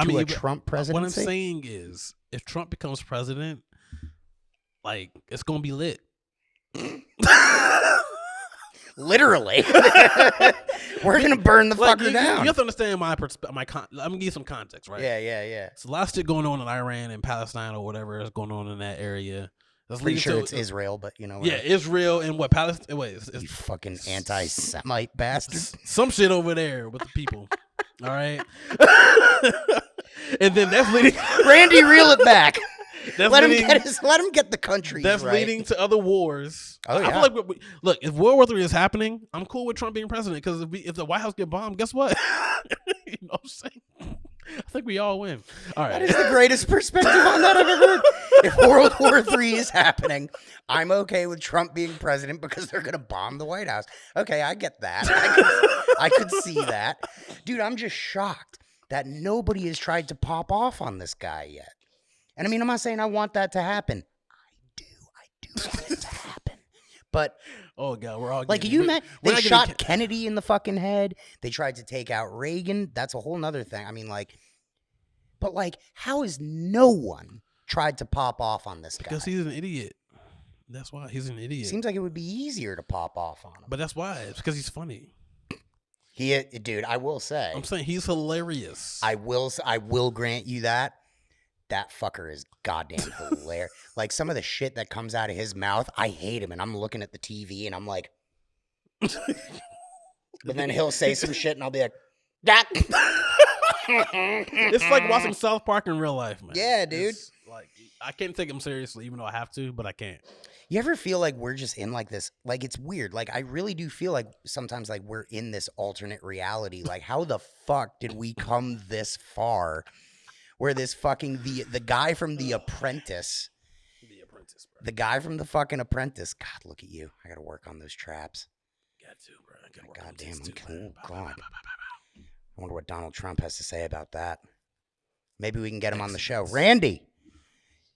to a Trump presidency? What I'm saying is, if Trump becomes president, like, it's going to be lit. Literally. We're going to burn the fucker down. You have to understand my perspective. I'm going to give you some context, right? Yeah. So a lot of shit going on in Iran and Palestine or whatever is going on in that area. That's pretty sure it's Israel, but you know what? Yeah, Israel and what? Palestine? Wait, you fucking anti-Semite bastard. Some shit over there with the people. All right? And then that's leading... Randy, reel it back. Let him get the country. That's right. Leading to other wars. Oh, yeah. I feel like look, if World War III is happening, I'm cool with Trump being president because if the White House get bombed, guess what? You know what I'm saying? I think we all win. All right. That is the greatest perspective on that I've ever heard. If World War III is happening, I'm okay with Trump being president because they're going to bomb the White House. Okay, I get that. I could see that. Dude, I'm just shocked that nobody has tried to pop off on this guy yet. And I mean, I'm not saying I want that to happen. I do want it to happen. But oh god, we're all like they shot Kennedy in the fucking head. They tried to take out Reagan. That's a whole nother thing. I mean, like, but like, how has no one tried to pop off on this guy? Because he's an idiot. That's why he's an idiot. Seems like it would be easier to pop off on him. But that's why. It's because he's funny. Dude, I will say. I'm saying he's hilarious. I will grant you that. That fucker is goddamn hilarious. Like, some of the shit that comes out of his mouth, I hate him. And I'm looking at the TV and I'm like, but then he'll say some shit and I'll be like, that. It's like watching South Park in real life, man. Yeah, dude. It's like, I can't take him seriously, even though I have to, but I can't. You ever feel like we're just in like this? Like, it's weird. Like, I really do feel like sometimes like we're in this alternate reality. Like, how the fuck did we come this far? Where this fucking the guy from The Apprentice, bro. The guy from the fucking Apprentice. God, look at you. I gotta work on those traps. Got to, bro. Goddamn, oh god. I wonder what Donald Trump has to say about that. Maybe we can get him on the show. Randy,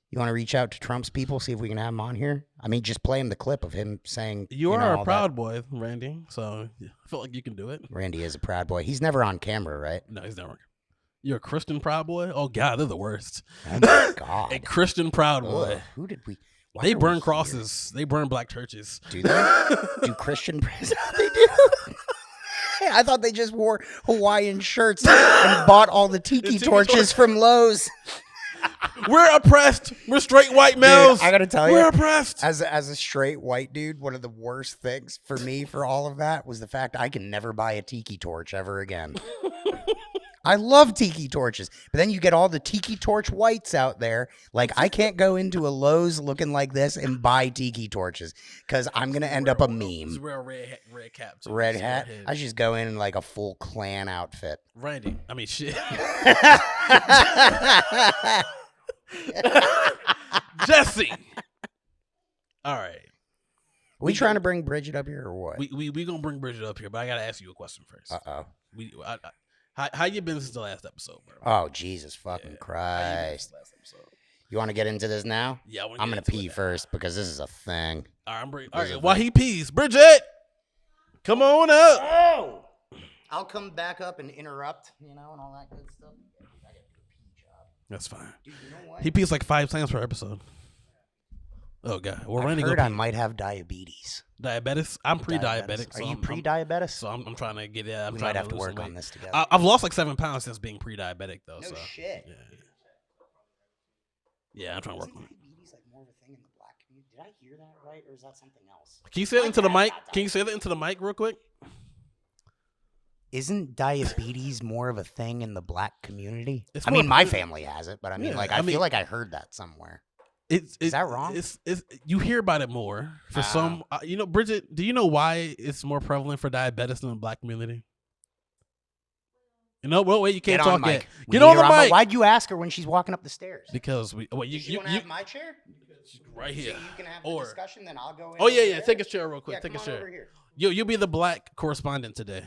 you want to reach out to Trump's people, see if we can have him on here? I mean, just play him the clip of him saying, you are a proud boy, Randy. So I feel like you can do it. Randy is a proud boy. He's never on camera, right? No, he's never. You're a Christian Proud Boy? Oh, God, they're the worst. Oh, my God. A Christian Proud Boy. Ugh, who did we... They burn crosses. They burn black churches. Do they? Do Christian... They do? I thought they just wore Hawaiian shirts and bought all the tiki torches from Lowe's. We're oppressed. We're straight white males. Dude, I got to tell you. We're oppressed. As a straight white dude, one of the worst things for me for all of that was the fact I can never buy a tiki torch ever again. I love tiki torches, but then you get all the tiki torch whites out there. Like, I can't go into a Lowe's looking like this and buy tiki torches because I'm going to end up a meme. It's real red cap. Too. Red hat? I should just go in like a full clan outfit. Randy. I mean, shit. Jesse. All right. We trying to bring Bridgett up here or what? We going to bring Bridgett up here, but I got to ask you a question first. Uh-oh. How you been since the last episode, bro? Oh, Jesus fucking Christ. You want to get into this now? Yeah, I'm going to pee first because this is a thing. All right, while he pees, Bridgett, come on up. Oh! I'll come back up and interrupt, and all that good stuff. I got to do a pee job. That's fine. Dude, you know what? He pees like 5 times per episode. Oh, God. Well, I heard I might have diabetes. Diabetes? I'm pre-diabetic. So Are you pre-diabetic? So I'm trying to get it. We might have to work on this together. I've lost like 7 pounds since being pre-diabetic, though. No so. shit. Yeah, I'm trying to work on it. Diabetes like more of a thing in the black community? Did I hear that right, or is that something else? Can you say it into the mic? Can you say that into the mic real quick? isn't diabetes more of a thing in the black community? It's I mean, more- my family has it, but I mean, Yeah, like, I I mean- feel like I heard that somewhere. Is that wrong? It's you hear about it more for some. You know, Bridgett, do you know why it's more prevalent for diabetes in the black community? You know, well, wait, you can't Get on talk the yet. mic. Get on the mic. Why'd you ask her when she's walking up the stairs? Because you want to have my chair? right here. So you can have the Or- discussion, then I'll go in. Oh yeah, over yeah. there? Take a chair real quick. Yeah, Take a come on chair. over here. You be the black correspondent today.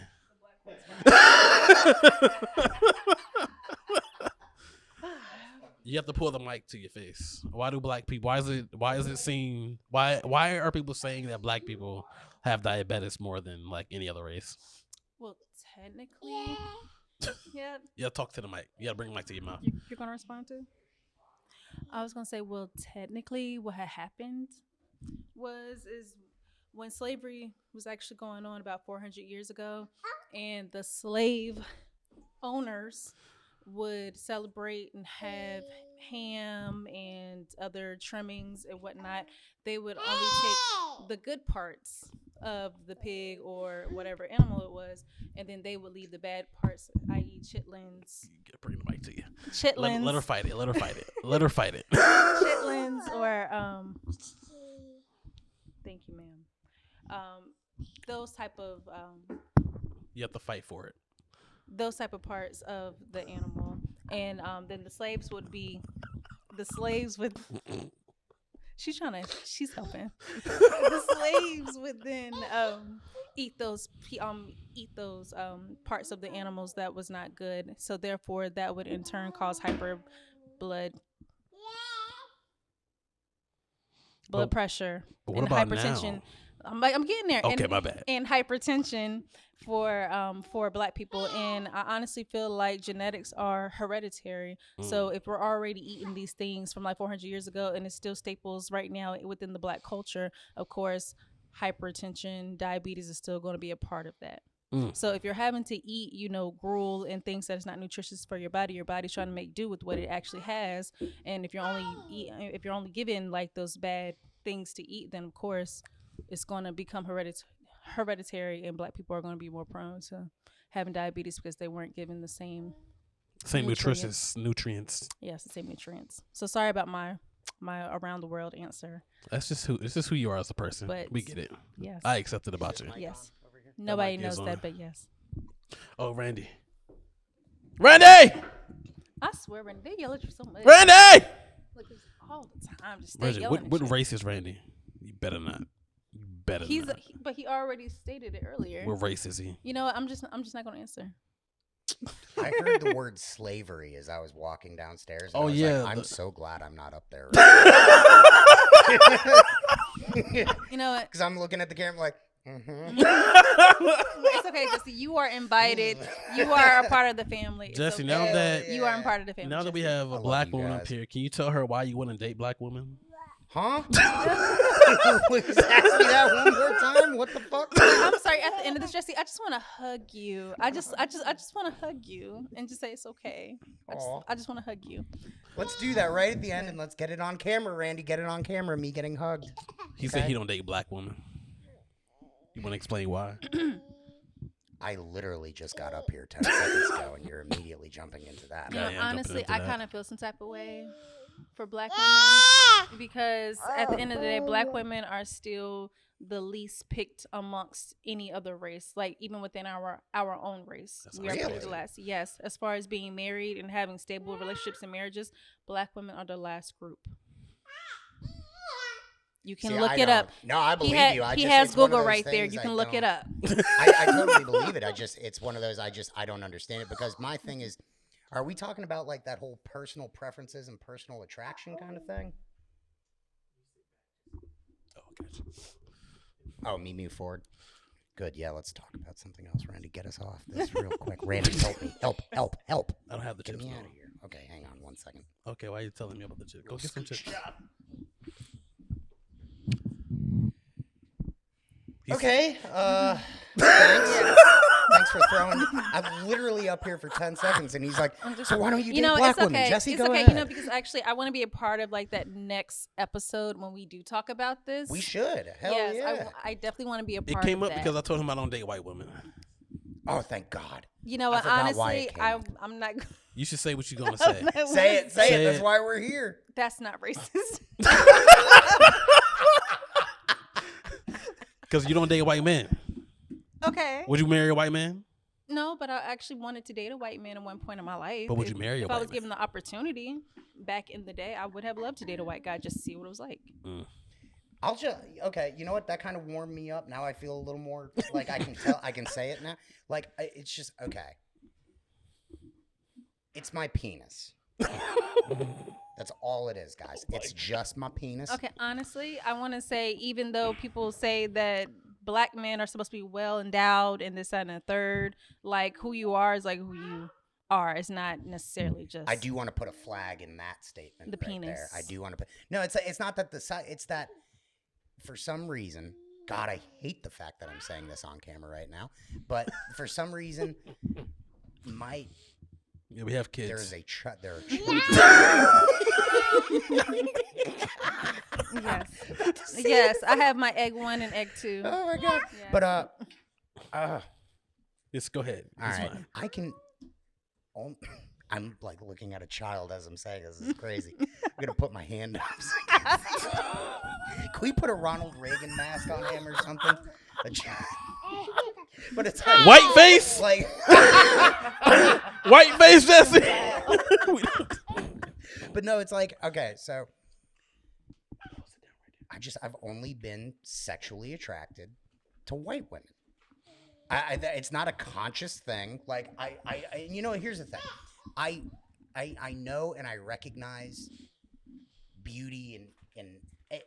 You have to pull the mic to your face. Why do black people? Why is it seen? Why are people saying that black people have diabetes more than like any other race? Well, technically, yeah. Yeah, talk to the mic. You gotta bring the mic to your mouth. You're gonna respond to? I was gonna say, well, technically, what had happened is when slavery was actually going on about 400 years ago, and the slave owners would celebrate and have ham and other trimmings and whatnot. They would only take the good parts of the pig or whatever animal it was, and then they would leave the bad parts, i.e. chitlins. Bring the mic to you. Chitlins. Let her fight it. Let her fight it. Let her fight it. Chitlins or thank you, ma'am. Those type of You have to fight for it. those type of parts of the animal, and then the slaves would she's helping. The slaves would then eat those parts of the animals that was not good, so therefore that would in turn cause blood pressure What and about hypertension. now? I'm getting there. Okay, my bad. And hypertension for black people, and I honestly feel like genetics are hereditary. So if we're already eating these things from like 400 years ago, and it's still staples right now within the black culture, of course, hypertension, diabetes is still going to be a part of that. So if you're having to eat, gruel and things that is not nutritious for your body's trying to make do with what it actually has. And if you're only given like those bad things to eat, then of course it's going to become hereditary, and black people are going to be more prone to having diabetes because they weren't given the same nutrients. Yes, the same nutrients. So sorry about my around the world answer. It's just who you are as a person. But we get it. Yes. I accept it about you. Yes. Nobody knows that, but yes. Oh, Randy! I swear, Randy, they yell at you so much. Randy! Like all the time, just stay Bridgett, yelling. what race is Randy? You better not. But he already stated it earlier. What race is he? You know what? I'm just not gonna answer. I heard the word slavery as I was walking downstairs. And Oh, I was yeah, like, I'm the- so glad I'm not up there. You know what? Because I'm looking at the camera like, mm-hmm. It's okay, Jesse. You are invited. You are a part of the family. It's Jesse, okay. now that You are a part of the family. now that we Jesse. have a love black you woman up guys. here, can you tell her why you wouldn't date black women? Huh? Please ask me that one more time. What the fuck? I'm sorry. At the end of this, Jesse, I just want to hug you. I just want to hug you and just say it's okay. I just want to hug you. Let's do that right at the end, and let's get it on camera, Randy. Get it on camera. Me getting hugged. He said he don't date black women. You want to explain why? I literally just got up here 10 seconds ago, and you're immediately jumping into that. You I know, am jumping honestly, into I that. kind of feel some type of way for black women because at the end of the day, black women are still the least picked amongst any other race. Like even within our own race, we are picked Really? the last. Yes, as far as being married and having stable relationships and marriages, black women are the last group. You can See, look I it don't- up. No, I believe you. He just, has it's one of Google those right there. things You I can look it don't- up. I totally believe it. It's one of those, I don't understand it because my thing is, are we talking about like that whole personal preferences and personal attraction kind of thing? Oh, gotcha. Oh, me move forward. Good. Yeah, let's talk about something else. Randy, get us off this real quick. Randy, help me. Help. I don't have the Get chips. me No. out of here. Okay, hang on 1 second. Okay, why are you telling me about the chips? Go get some chips. Okay. Thanks. Thanks for throwing. I'm literally up here for 10 seconds, and he's like, "So why don't you date black it's women?" okay. Jesse, It's go okay, ahead. because actually, I want to be a part of like that next episode when we do talk about this. We should. Hell yes, yeah. I definitely want to be a It part came of up that. because I told him I don't date white women. Oh, thank God. You know I what? forgot why Honestly, it came. I'm not. You should say what you're gonna say. Say it. Say That's it. why we're here. That's not racist. Because you don't date white men. Okay. Would you marry a white man? No, but I actually wanted to date a white man at one point in my life. But would you marry a if white I was man? given the opportunity back in the day, I would have loved to date a white guy just to see what it was like. I'll just okay. You know what? That kind of warmed me up. Now I feel a little more like I can tell. I can say it now. Like it's just okay. It's my penis. That's all it is, guys. It's just my penis. Okay, honestly, I want to say, even though people say that black men are supposed to be well endowed and this, that, and the third, like who you are is like who you are. It's not necessarily just. I do want to put a flag in that statement. The right penis. there. I do want to put. No, it's not that it's that. For some reason, God, I hate the fact that I'm saying this on camera right now. But for some reason, Yeah, we have kids. there is a there are Yes. Yes, I have my egg 1 and egg 2. Oh my God! Yeah. But Just go ahead. all It's right, fine. I can. I'm like looking at a child as I'm saying this. This is crazy. I'm gonna put my hand up. Can we put a Ronald Reagan mask on him or something? But it's like, White face? like White face, Jesse. But no, it's like, okay, so I've only been sexually attracted to white women. It's not a conscious thing. Like you know, here's the thing. I know and I recognize beauty in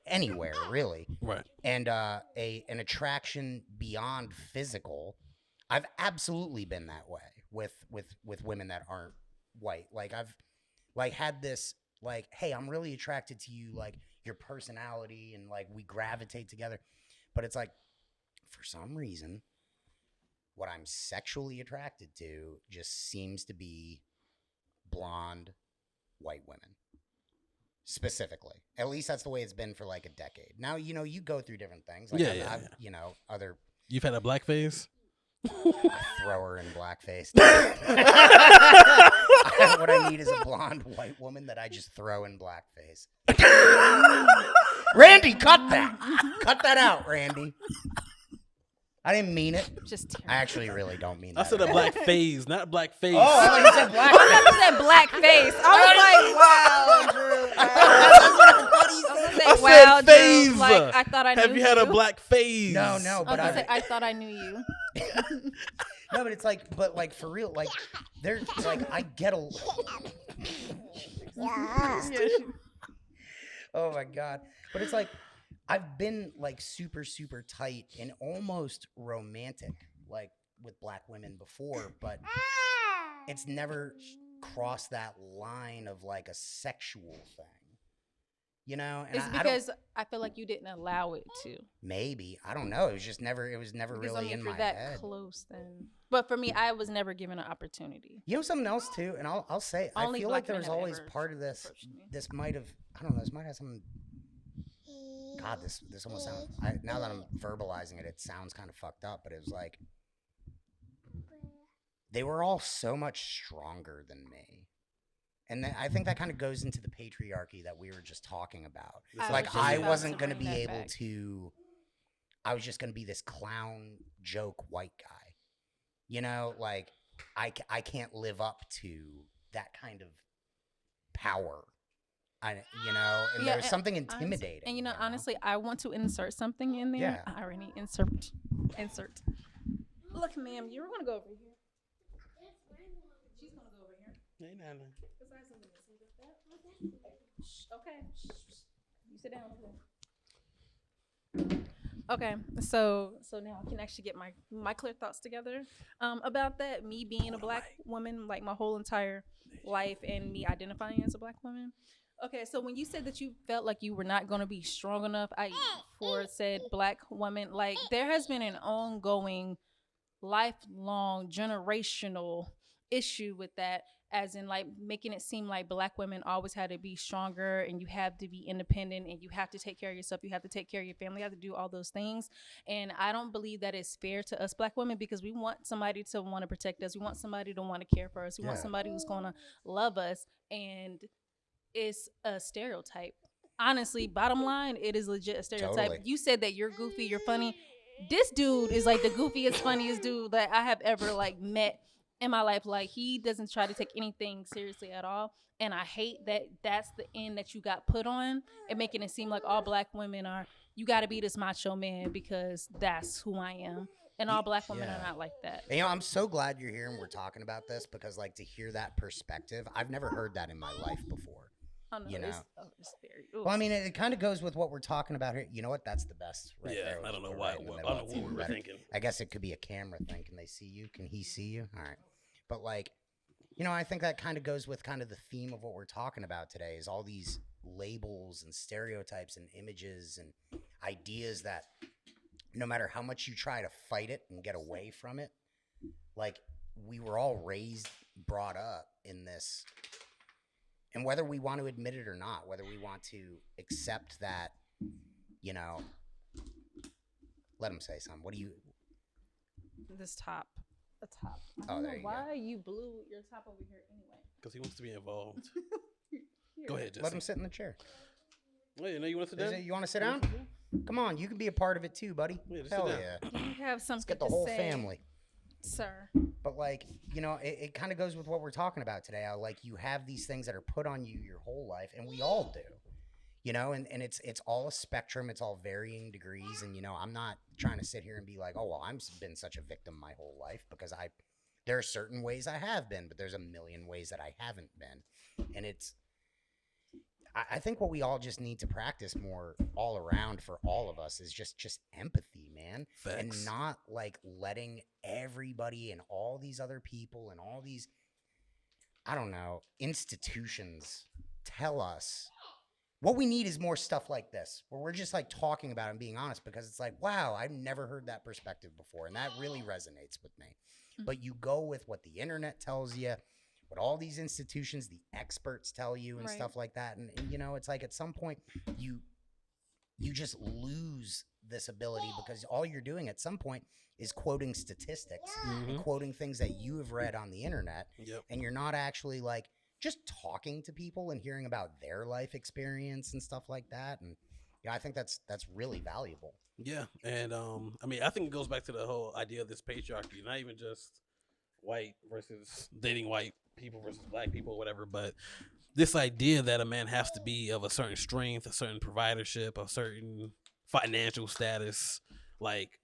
anywhere really. Right. And an attraction beyond physical. I've absolutely been that way with women that aren't white. Like I've like had this like, hey, I'm really attracted to you, like your personality, and like we gravitate together. But it's like, for some reason, what I'm sexually attracted to just seems to be blonde white women. Specifically. At least that's the way it's been for like a decade. Now, you know, you go through different things. Like I've you know, other... You've had a black face? I throw her in blackface. What I need is a blonde white woman that I just throw in blackface. Randy, cut that. Cut that out, Randy. I didn't mean it. Just I actually really don't mean that. I said a black phase, not black face. Oh, I thought you said black. I thought you said black face. I was like, wow, Drew. I said phase. Like, I thought I knew Have you had a black phase? No, but I thought I knew you. No, but it's like, but like for real, like there's like I get a. Oh my God! But it's like I've been like super tight and almost romantic like with black women before, but it's never crossed that line of like a sexual thing. You know, and It's because I feel like you didn't allow it to. Maybe I don't know. It was never Because, really in my that head. close then. But for me, I was never given an opportunity. You know something else too, and I'll say Only I feel black like there men was have always ever part of this. approached me. This might have I don't know. This might have something. God, this almost sounds. Now that I'm verbalizing it, it sounds kind of fucked up. But it was like they were all so much stronger than me. And I think that kind of goes into the patriarchy that we were just talking about. I wasn't going to be able to. I was just going to be this clown joke white guy. You know, like I can't live up to that kind of power. You know, and there's something intimidating. And honestly, I want to insert something in there. Yeah. Irony, insert. Look, ma'am, you're going to go over here. She's going to go over here. Okay. You sit down over there. Okay, so now I can actually get my clear thoughts together about that. Me being a black woman, like my whole entire life, and me identifying as a black woman. Okay, so when you said that you felt like you were not going to be strong enough, for said black woman, like there has been an ongoing, lifelong, generational issue with that. as in like making it seem like Black women always had to be stronger and you have to be independent and you have to take care of yourself, you have to take care of your family, you have to do all those things. And I don't believe that it's fair to us Black women, because we want somebody to want to protect us, we want somebody to want to care for us, we want somebody who's going to love us, and it's a stereotype. Honestly, bottom line, it is legit a stereotype. Totally. You said that you're goofy, you're funny. This dude is like the goofiest, funniest dude that I have ever like met in my life. Like, he doesn't try to take anything seriously at all. And I hate that that's the end that you got put on, and making it seem like all Black women are, you got to be this macho man because that's who I am. And all Black women are not like that. And, I'm so glad you're here and we're talking about this, because like to hear that perspective, I've never heard that in my life before. Oh, no, it's very, well, I mean, it kind of goes with what we're talking about here. You know what? That's the best right there. I don't know why. I don't know what we were thinking. I guess it could be a camera thing. Can they see you? Can he see you? All right. But like, I think that kind of goes with kind of the theme of what we're talking about today, is all these labels and stereotypes and images and ideas that no matter how much you try to fight it and get away from it, like, we were all brought up in this. And whether we want to admit it or not, whether we want to accept that, let him say something. What do you? This top. The top. Oh, there you go. Why you blew your top over here anyway? Because he wants to be involved. Go ahead, Jesse. Let him sit in the chair. Wait, you want to sit down? You want to sit down? Come on, you can be a part of it too, buddy. Yeah, Hell sit down. yeah. You have something Let's get the to whole say, family. sir. But like, it kind of goes with what we're talking about today. Like, you have these things that are put on you your whole life, and we all do, and it's all a spectrum. It's all varying degrees. And, I'm not trying to sit here and be like, oh, well, I've been such a victim my whole life, because there are certain ways I have been, but there's a million ways that I haven't been. And I think what we all just need to practice more all around for all of us is just empathy, man. Facts. And not like letting everybody and all these other people and all these, I don't know, institutions tell us. What we need is more stuff like this, where we're just like talking about it and being honest, because it's like, wow, I've never heard that perspective before. And that really resonates with me. But you go with what the internet tells you, what all these institutions, the experts tell you and stuff like that. And it's like at some point you just lose this ability, because all you're doing at some point is quoting statistics and quoting things that you have read on the internet. Yep. And you're not actually like just talking to people and hearing about their life experience and stuff like that. And I think that's really valuable. Yeah. And I mean, I think it goes back to the whole idea of this patriarchy, not even just white versus dating white people versus Black people, whatever, but this idea that a man has to be of a certain strength, a certain providership, a certain financial status, like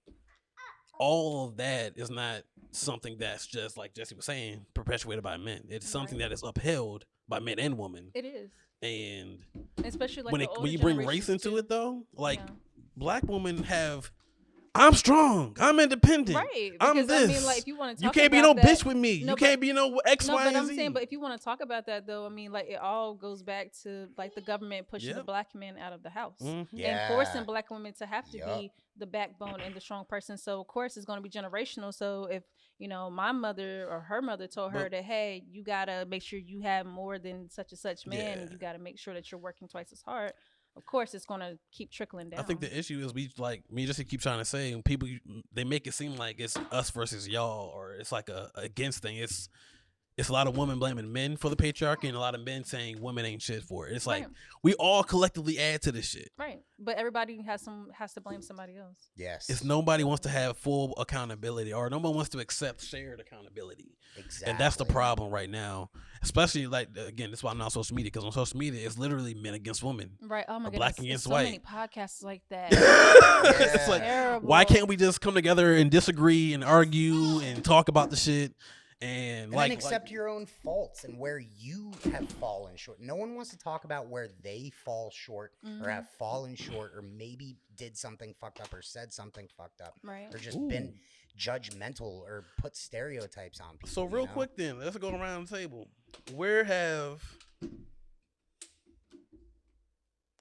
all of that is not something that's just, like Jesse was saying, perpetuated by men. It's something that is upheld by men and women. It is. And especially like when you bring race into too. it, though, like Black women have, I'm strong, I'm independent, right? I'm Because, this. I mean, like, if you want to, you can't be no bitch with me. No, you can't be no X, Y, but and I'm Z. saying, but if you want to talk about that, though, I mean, like, it all goes back to like the government pushing the Black man out of the house and forcing Black women to have to be the backbone and the strong person. So of course it's going to be generational. So if my mother or her mother told her that, hey, you gotta make sure you have more than such and such man, and you gotta make sure that you're working twice as hard. Of course, it's gonna keep trickling down. I think the issue is me just keep trying to say, when people, they make it seem like it's us versus y'all, or it's like a against thing. It's a lot of women blaming men for the patriarchy, and a lot of men saying women ain't shit for it. It's like we all collectively add to this shit. Right. But everybody has to blame somebody else. Yes. It's nobody wants to have full accountability, or no one wants to accept shared accountability. Exactly. And that's the problem right now. Especially, like, again, that's why I'm not on social media, because on social media it's literally men against women. Right. Oh my goodness. Black against so white. Many podcasts like that. It's like, terrible. why can't we just come together and disagree and argue and talk about the shit? And then accept your own faults and where you have fallen short. No one wants to talk about where they fall short or have fallen short, or maybe did something fucked up or said something fucked up, right? Or just been judgmental or put stereotypes on people. So real quick then, let's go around the table. Where have,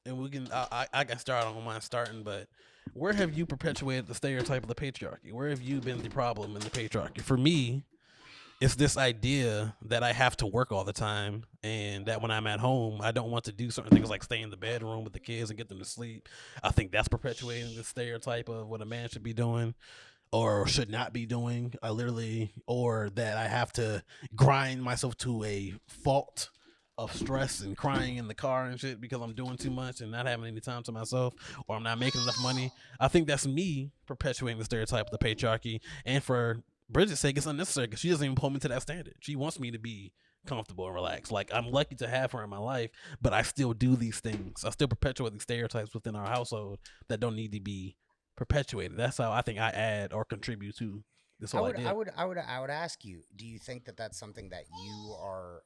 and we can, I can start on mine starting, but where have you perpetuated the stereotype of the patriarchy? Where have you been the problem in the patriarchy? For me, it's this idea that I have to work all the time, and that when I'm at home, I don't want to do certain things like stay in the bedroom with the kids and get them to sleep. I think that's perpetuating the stereotype of what a man should be doing or should not be doing. Or that I have to grind myself to a fault of stress and crying in the car and shit because I'm doing too much and not having any time to myself, or I'm not making enough money. I think that's me perpetuating the stereotype of the patriarchy. And for Bridget's sake, it's unnecessary because she doesn't even pull me to that standard. She wants me to be comfortable and relaxed. Like, I'm lucky to have her in my life, but I still do these things. I still perpetuate these stereotypes within our household that don't need to be perpetuated. That's how I think I add or contribute to this whole idea. I would ask you, do you think that that's something that you are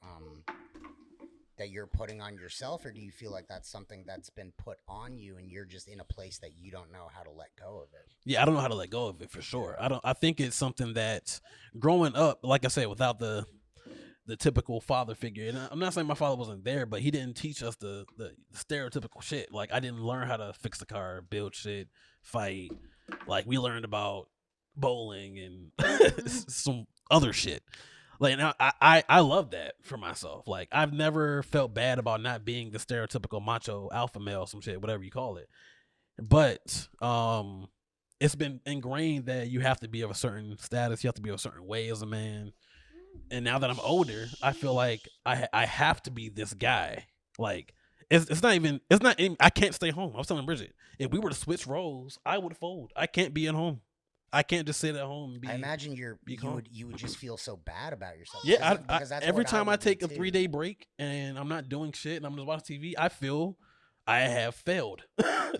that you're putting on yourself, or do you feel like that's something that's been put on you and you're just in a place that you don't know how to let go of it? Yeah, I don't know how to let go of it for sure. I think it's something that growing up, like I said, without the typical father figure, and I'm not saying my father wasn't there, but he didn't teach us the stereotypical shit. Like, I didn't learn how to fix the car, build shit, fight. Like, we learned about bowling and some other shit. Like, now I love that for myself. Like, I've never felt bad about not being the stereotypical macho alpha male, some shit, whatever you call it. But it's been ingrained that you have to be of a certain status, you have to be of a certain way as a man. And now that I'm older, I feel like I have to be this guy. Like, it's not even I can't stay home. I was telling Bridget, if we were to switch roles, I would fold. I can't be at home. I can't just sit at home and be. I imagine you would just feel so bad about yourself. Yeah, because that's every time I would take do a too. 3-day break and I'm not doing shit and I'm just watching TV, I feel I have failed.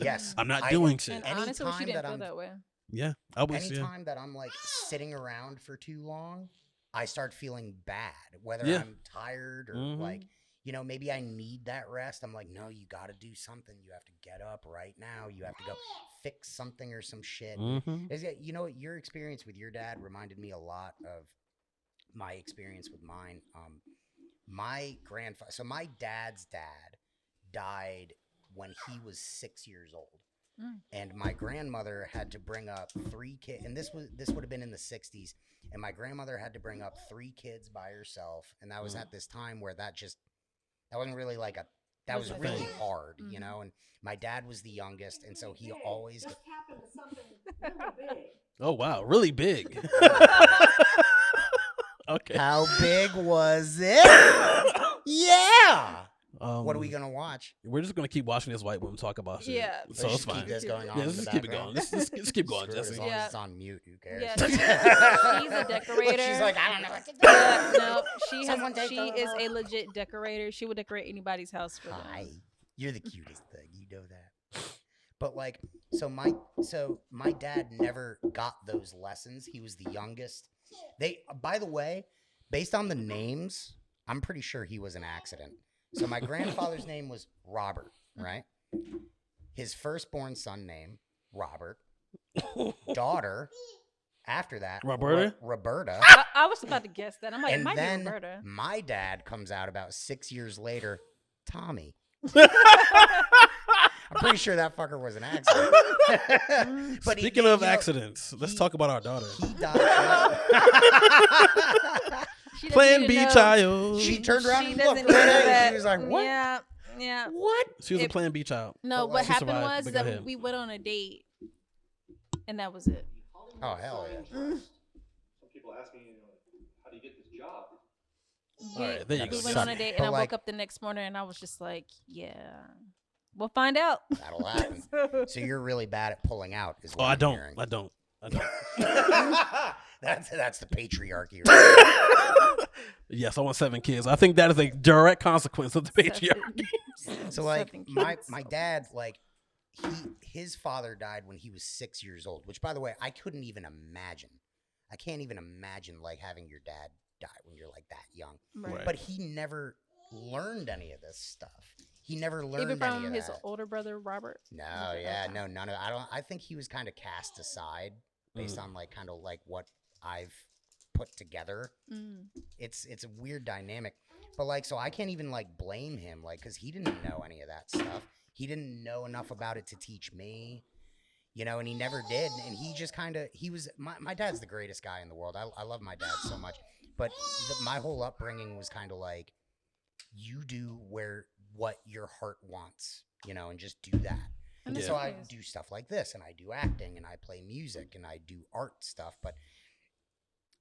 Yes, I'm not doing shit. And honestly, she didn't feel that way. Yeah, I wish. Anytime that I'm like sitting around for too long, I start feeling bad. Whether I'm tired or like, you know, maybe I need that rest. I'm like, no, you got to do something. You have to get up right now. You have to go fix something or some shit. Is it, you know, your experience with your dad reminded me a lot of my experience with mine. My grandfather, so my dad's dad died when he was 6 years old. And my grandmother had to bring up 3 kids, and this would have been in the 60s. And my grandmother had to bring up 3 kids by herself, and that was at this time where that wasn't really like that was really hard, you know. And my dad was the youngest, and so he always just happened to something really big. Oh wow, really big. Okay. How big was it? Yeah. What are we gonna watch? We're just gonna keep watching this white woman talk about shit. Yeah. So it's fine. Keep this going on. Yeah, let's just keep it going. Let's keep going, Jesse. As long as it's on mute, who cares? Yeah, she's a decorator. She's like, I don't know what to do. No, she is a legit decorator. She would decorate anybody's house for them. Hi, you're the cutest thing. You know that. But like, so my dad never got those lessons. He was the youngest. By the way, based on the names, I'm pretty sure he was an accident. So my grandfather's name was Robert, right? His firstborn son name, Robert. Daughter, after that, Roberta? Roberta. I was about to guess that. I'm like, And it might be then Roberta. my dad comes out about 6 years later, Tommy. I'm pretty sure that fucker was an accident. But Speaking of accidents, let's talk about our daughter. He died. Plan B child. She turned around She and looked doesn't right know at that. it. She was like, what? Yeah. What? She was a Plan B child. No, But what she happened survived, was but go that ahead. we went on a date, and that was it. Oh, hell yeah. Some people ask me, how do you get this job? All right, there you go. We went on a date, and But I like- woke up the next morning, and I was just like, yeah, we'll find out. That'll happen. So you're really bad at pulling out, is what Oh, I'm I don't. hearing. I don't. That's the patriarchy. Right? Yes, I want 7 kids. I think that is a direct consequence of the patriarchy. So like 7 my kids. dad, like his father died when he was 6 years old, which by the way, I couldn't even imagine. I can't even imagine like having your dad die when you're like that young. Right. But he never learned any of this stuff. He never learned Even any from of his that. older brother Robert. No, Okay, yeah, okay. no, none of. I think he was kind of cast aside based on like kind of like what I've put together. It's a weird dynamic, but like, so I can't even like blame him, like, because he didn't know any of that stuff. He didn't know enough about it to teach me, you know, and he never did. And he just kind of, he was my dad's the greatest guy in the world. I love my dad so much, but my whole upbringing was kind of like, you do what your heart wants, and just do that. And Yeah. so I do stuff like this, and I do acting, and I play music, and I do art stuff, but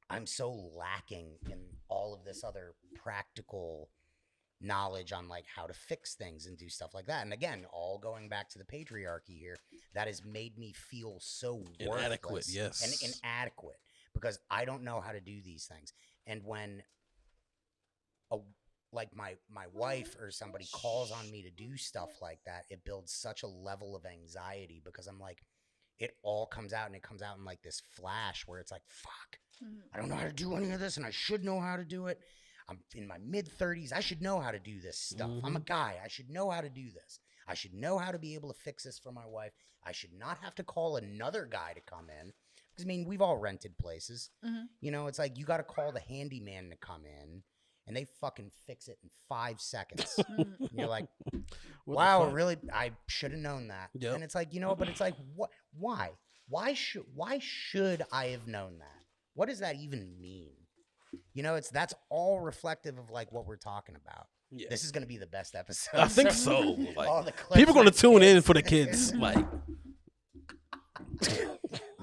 I'm so lacking in all of this other practical knowledge on like how to fix things and do stuff like that. And again, all going back to the patriarchy here, that has made me feel so Inadequate, worthless yes. and inadequate because I don't know how to do these things. And when like my wife or somebody calls on me to do stuff like that, it builds such a level of anxiety because I'm like, it all comes out, and it comes out in like this flash where it's like, fuck, I don't know how to do any of this, and I should know how to do it. I'm in my mid-30s. I should know how to do this stuff. I'm a guy. I should know how to do this. I should know how to be able to fix this for my wife. I should not have to call another guy to come in. Because, I mean, we've all rented places. It's like you got to call the handyman to come in, and they fucking fix it in 5 seconds. And you're like, wow, really? I should have known that. Yep. And it's like, but it's like, what? Why? Why should I have known that? What does that even mean? That's all reflective of like what we're talking about. Yeah. This is going to be the best episode. I think so. Like, all the clips people going to are tune in kids. for the kids. Like,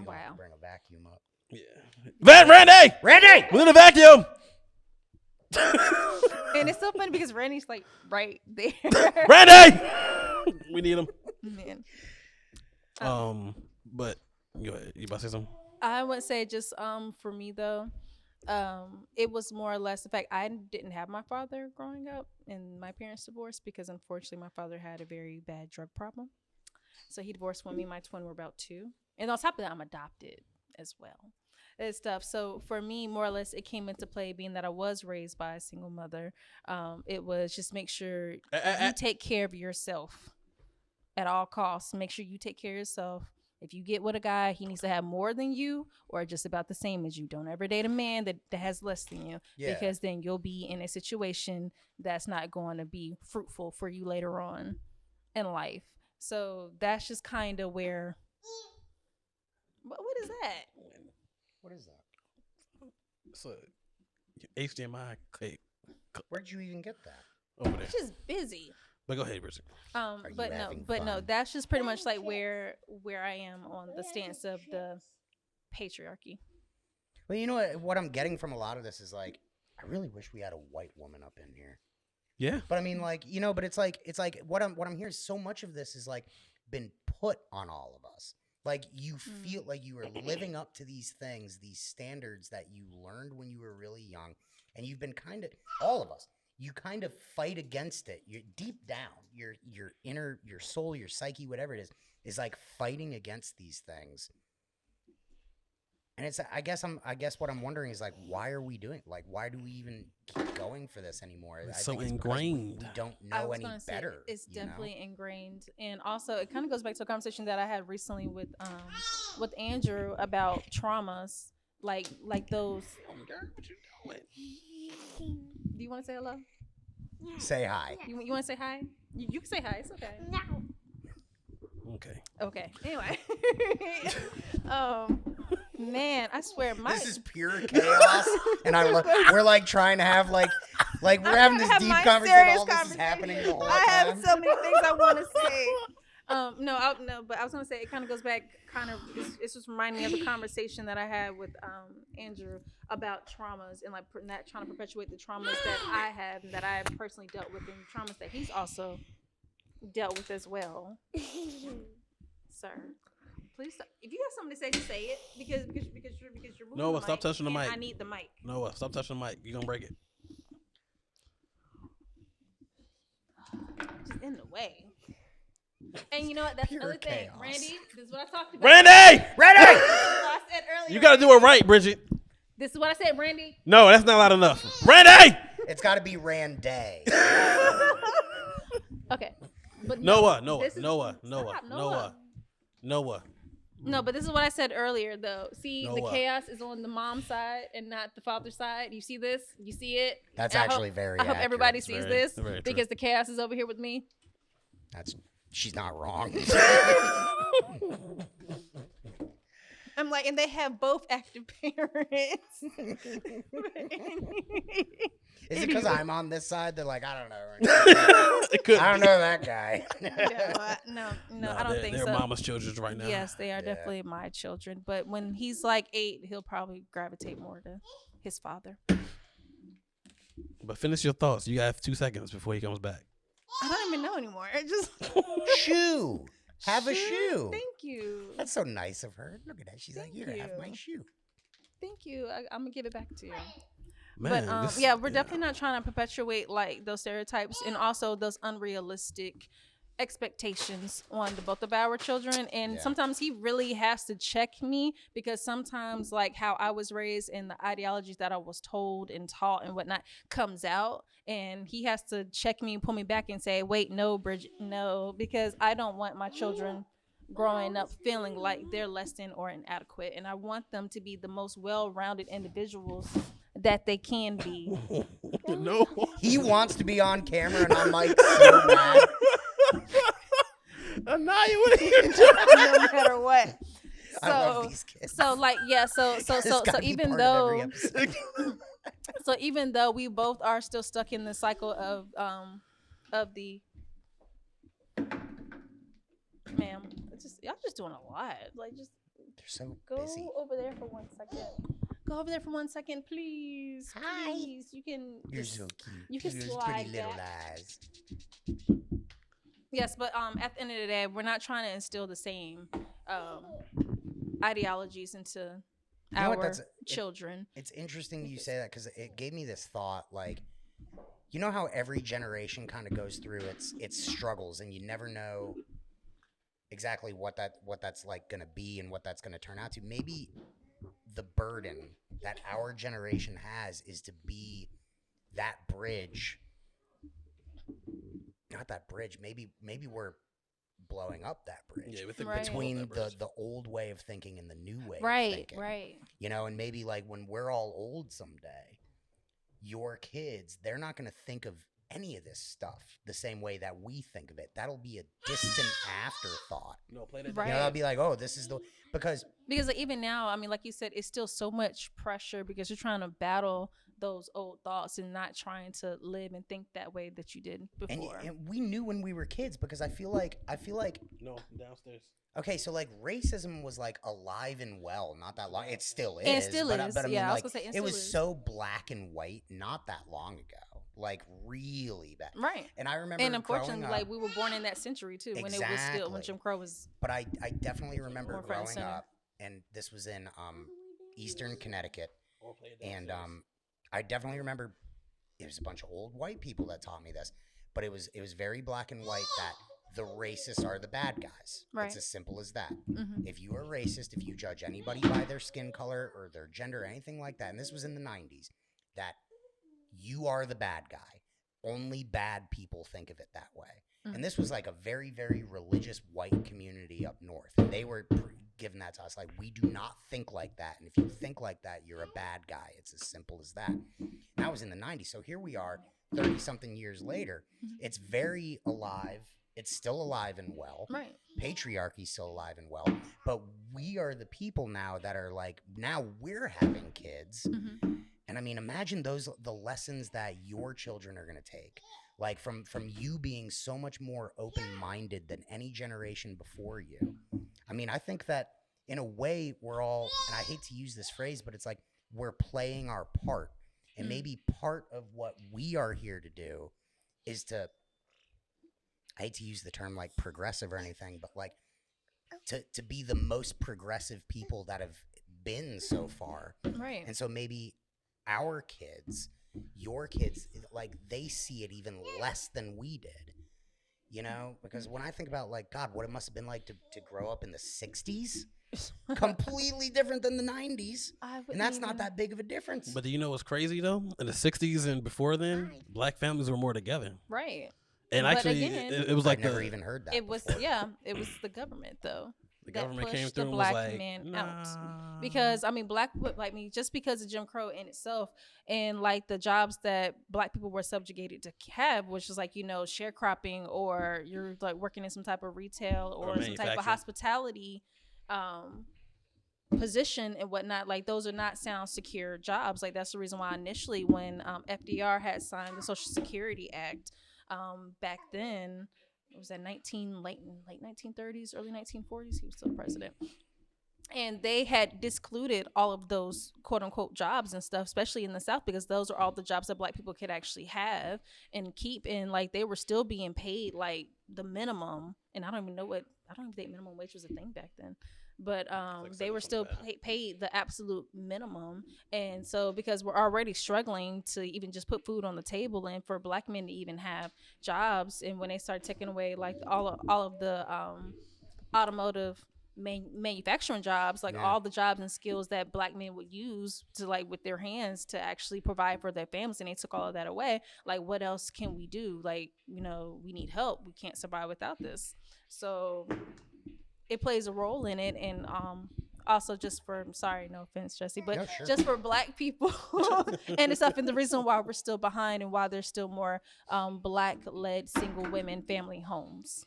Wow. Bring a vacuum up. yeah. Randy! Randy! We're in the vacuum! And it's so funny because Randy's like right there. Randy! We need him. Man. But go ahead. You about to say something? I would say just for me though, it was more or less the fact I didn't have my father growing up, and my parents divorced because unfortunately my father had a very bad drug problem. So he divorced when me and my twin were about 2. And on top of that, I'm adopted as well and stuff. So for me, more or less, it came into play being that I was raised by a single mother. It was just make sure you take care of yourself at all costs. Make sure you take care of yourself. If you get with a guy, he needs to have more than you or just about the same as you. Don't ever date a man that has less than you, because then you'll be in a situation that's not going to be fruitful for you later on in life. So that's just kind of where. What is that? What is that? It's a HDMI. Where'd you even get that? Over there. It's just busy. But go ahead, Bridgett. But no, that's just pretty much like where I am on the stance of the patriarchy. Well, what I'm getting from a lot of this is like, I really wish we had a white woman up in here. Yeah. But I mean, like, but it's like what I'm hearing, so much of this is like been put on all of us. Like you feel like you are living up to these things, these standards that you learned when you were really young, and you've been all of us, you kind of fight against it. You're deep down, your inner, your soul, your psyche, whatever it is like fighting against these things. And it's, I guess what I'm wondering is like, why are we doing, like, why do we even keep going for this anymore? It's I so think it's ingrained. we don't know any better. It's definitely ingrained, and also it kind of goes back to a conversation that I had recently with Andrew about traumas, like those. What you doing? Do you want to say hello? Say hi. You want to say hi? You can say hi. It's okay. Okay. Okay. Anyway, man, I swear, This is pure chaos, and we're like trying to have like we're having this deep conversation. All this is happening the whole time. I have so many things I want to say. But I was gonna say it kind of goes back. It's just reminding me of the conversation that I had with Andrew about traumas and like not trying to perpetuate the traumas that I have and that I have personally dealt with, and traumas that he's also dealt with as well. Sir, please stop. If you have something to say, just say it because you're moving. Noah, the stop mic, touching the and mic. I need the mic. Noah, stop touching the mic. You're gonna break it. Just in the way. And you know what? That's the other thing, chaos. Randy. This is what I talked about. Randy! This is what I said earlier. You gotta do it right, Bridgett. This is what I said, Randy. No, that's not loud enough. Randy! It's got to be Randay. Okay. But Noah. No, but this is what I said earlier, though. See, the Noah. chaos is on the mom side and not the father side. You see this? You see it? That's And actually very I hope accurate. everybody It's sees very- this very true. because the chaos is over here with me. She's not wrong. I'm like, and they have both active parents. Is it because I'm on this side? They're like, I don't know. It could I don't be. know that guy. No, No, I don't think they're so. mama's children right now. Yes, they are Yeah. definitely my children. But when he's like 8, he'll probably gravitate more to his father. But finish your thoughts. You have 2 seconds before he comes back. I don't even know anymore. It just Shoe. Have a shoe. Thank you. That's so nice of her. Look at that. She's like, Thank here, have my you. shoe. Thank you. I'm gonna give it back to you. Man, But this- yeah, we're definitely not trying to perpetuate like those stereotypes and also those unrealistic expectations on the both of our children. And Yeah. sometimes he really has to check me because sometimes like how I was raised and the ideologies that I was told and taught and whatnot comes out, and he has to check me and pull me back and say, wait, no, Bridgett, no, because I don't want my children growing up feeling like they're less than or inadequate, and I want them to be the most well-rounded individuals that they can be. No. He wants to be on camera, and I'm like so mad. Anaya, what are you doing? No matter what. I love these kids. So like yeah, so It's gotta be even part of every though episode. so even though we both are still stuck in the cycle of the ma'am, it's just y'all just doing a lot. Like just They're so go busy. over there for 1 second. Go over there for 1 second, please. Hi. Please. You can You're just- so cute. you can Those slide pretty little back. eyes. Yes, but at the end of the day, we're not trying to instill the same ideologies into know what, our that's- children. It's interesting you say that because it gave me this thought, like, you know how every generation kind of goes through its struggles, and you never know exactly what that's like gonna be and what that's gonna turn out to. Maybe the burden that our generation has is to be that bridge. Not that bridge. Maybe we're blowing up that bridge. Yeah, we think Right. Between that bridge. the old way of thinking and the new way of Right, thinking. right. You know, and maybe like when we're all old someday, your kids, they're not going to think of any of this stuff the same way that we think of it. That'll be a distant afterthought. No, play that. Right. You know, they'll be like, oh, this is the, because Because like, even now, I mean, like you said, it's still so much pressure because you're trying to battle those old thoughts and not trying to live and think that way that you did and, before. and we knew when we were kids, because I feel like No, downstairs. okay, so like racism was like alive and well not that long. It still is. And it still but, is. But I mean, Yeah, I was like, gonna say, it it was still is. so black and white not that long ago, like really bad. Right. And I remember And unfortunately, growing up, like we were born in that century too, when it was still when Exactly. Jim Crow was. but I definitely remember More front and growing center. up, and this was in Eastern Connecticut, Or play it and downstairs. I definitely remember it was a bunch of old white people that taught me this, but it was very black and white that the racists are the bad guys. Right. It's as simple as that. Mhm. If you are racist, if you judge anybody by their skin color or their gender, anything like that, and this was in the 90s, that you are the bad guy. Only bad people think of it that way. Mhm. And this was like a very, very religious white community up north. And they were giving that to us. Like, we do not think like that. And if you think like that, you're a bad guy. It's as simple as that. And that was in the 90s. So here we are, 30-something years later. Mhm. It's very alive. It's still alive and well. Right. Patriarchy's still alive and well. But we are the people now that are like, now we're having kids. Mhm. And I mean, imagine the lessons that your children are going to take, like from you being so much more open-minded than any generation before you. I mean, I think that in a way we're all, and I hate to use this phrase, but it's like we're playing our part. And maybe part of what we are here to do is to, I hate to use the term like progressive or anything, but like to be the most progressive people that have been so far. Right. And so maybe our kids, your kids, like they see it even less than we did, you know? Because when I think about like, God, what it must have been like to grow up in the 60s, completely different than the 90s. And that's not that big of a difference. But do you know what's crazy though? In the 60s and before then, black families were more together. Right. And But actually, again, it was I've like never even heard that. It was before. it was the government though. the that government came pushed through the and was black like, man nah. out. Because I mean, just because of Jim Crow in itself, and like the jobs that black people were subjugated to have, which is like sharecropping, or you're like working in some type of retail or some type of manufacturing. hospitality position and whatnot, like those are not sound secure jobs. Like that's the reason why initially when FDR had signed the Social Security Act back then, it was at late 1930s, early 1940s, he was still president. And they had discluded all of those quote unquote jobs and stuff, especially in the South, because those are all the jobs that Black people could actually have and keep. And like they were still being paid like the minimum. And I don't even think minimum wage was a thing back then. But they were still paid the absolute minimum. And so because we're already struggling to even just put food on the table and for Black men to even have jobs, and when they start taking away like all of the automotive manufacturing jobs, like all the jobs and skills that Black men would use to like with their hands to actually provide for their families, and they took all of that away. Like what else can we do? Like, you know, we need help. We can't survive without this. So it plays a role in it. And also just for, sorry, no offense, Jesse, but just for Black people and stuff, and the reason why we're still behind and why there's still more Black led single women family homes.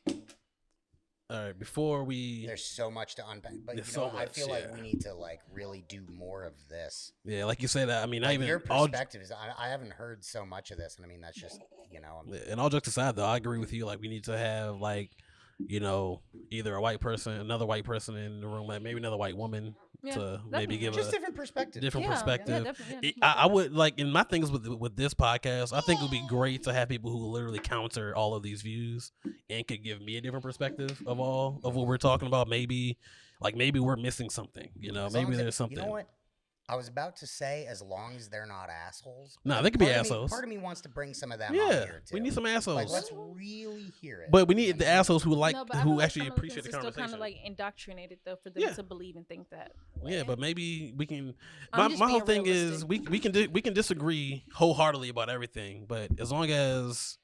All right, before we... There's so much to unpack, but you know, so much, I feel like we need to like really do more of this. Yeah, like you say that. I mean, like not even your perspective is. I haven't heard so much of this, and I mean that's just and all jokes aside, though, I agree with you. Like we need to have like, you know, either a white person, another white person in the room, like maybe another white woman to maybe give just a different perspective. I would like, in my things with this podcast, I think it would be great to have people who literally counter all of these views and could give me a different perspective of all of what we're talking about. Maybe we're missing something, you know, maybe there's something. You know what? I was about to say, as long as they're not assholes. No, they could be assholes. Part of me wants to bring some of them on here too. We need some assholes. Like, let's really hear it. But we need the assholes who who actually appreciate the conversation. Still kind of like indoctrinated though for them to believe and think that. Yeah, but maybe we can. My whole thing is we can disagree wholeheartedly about everything, but as long as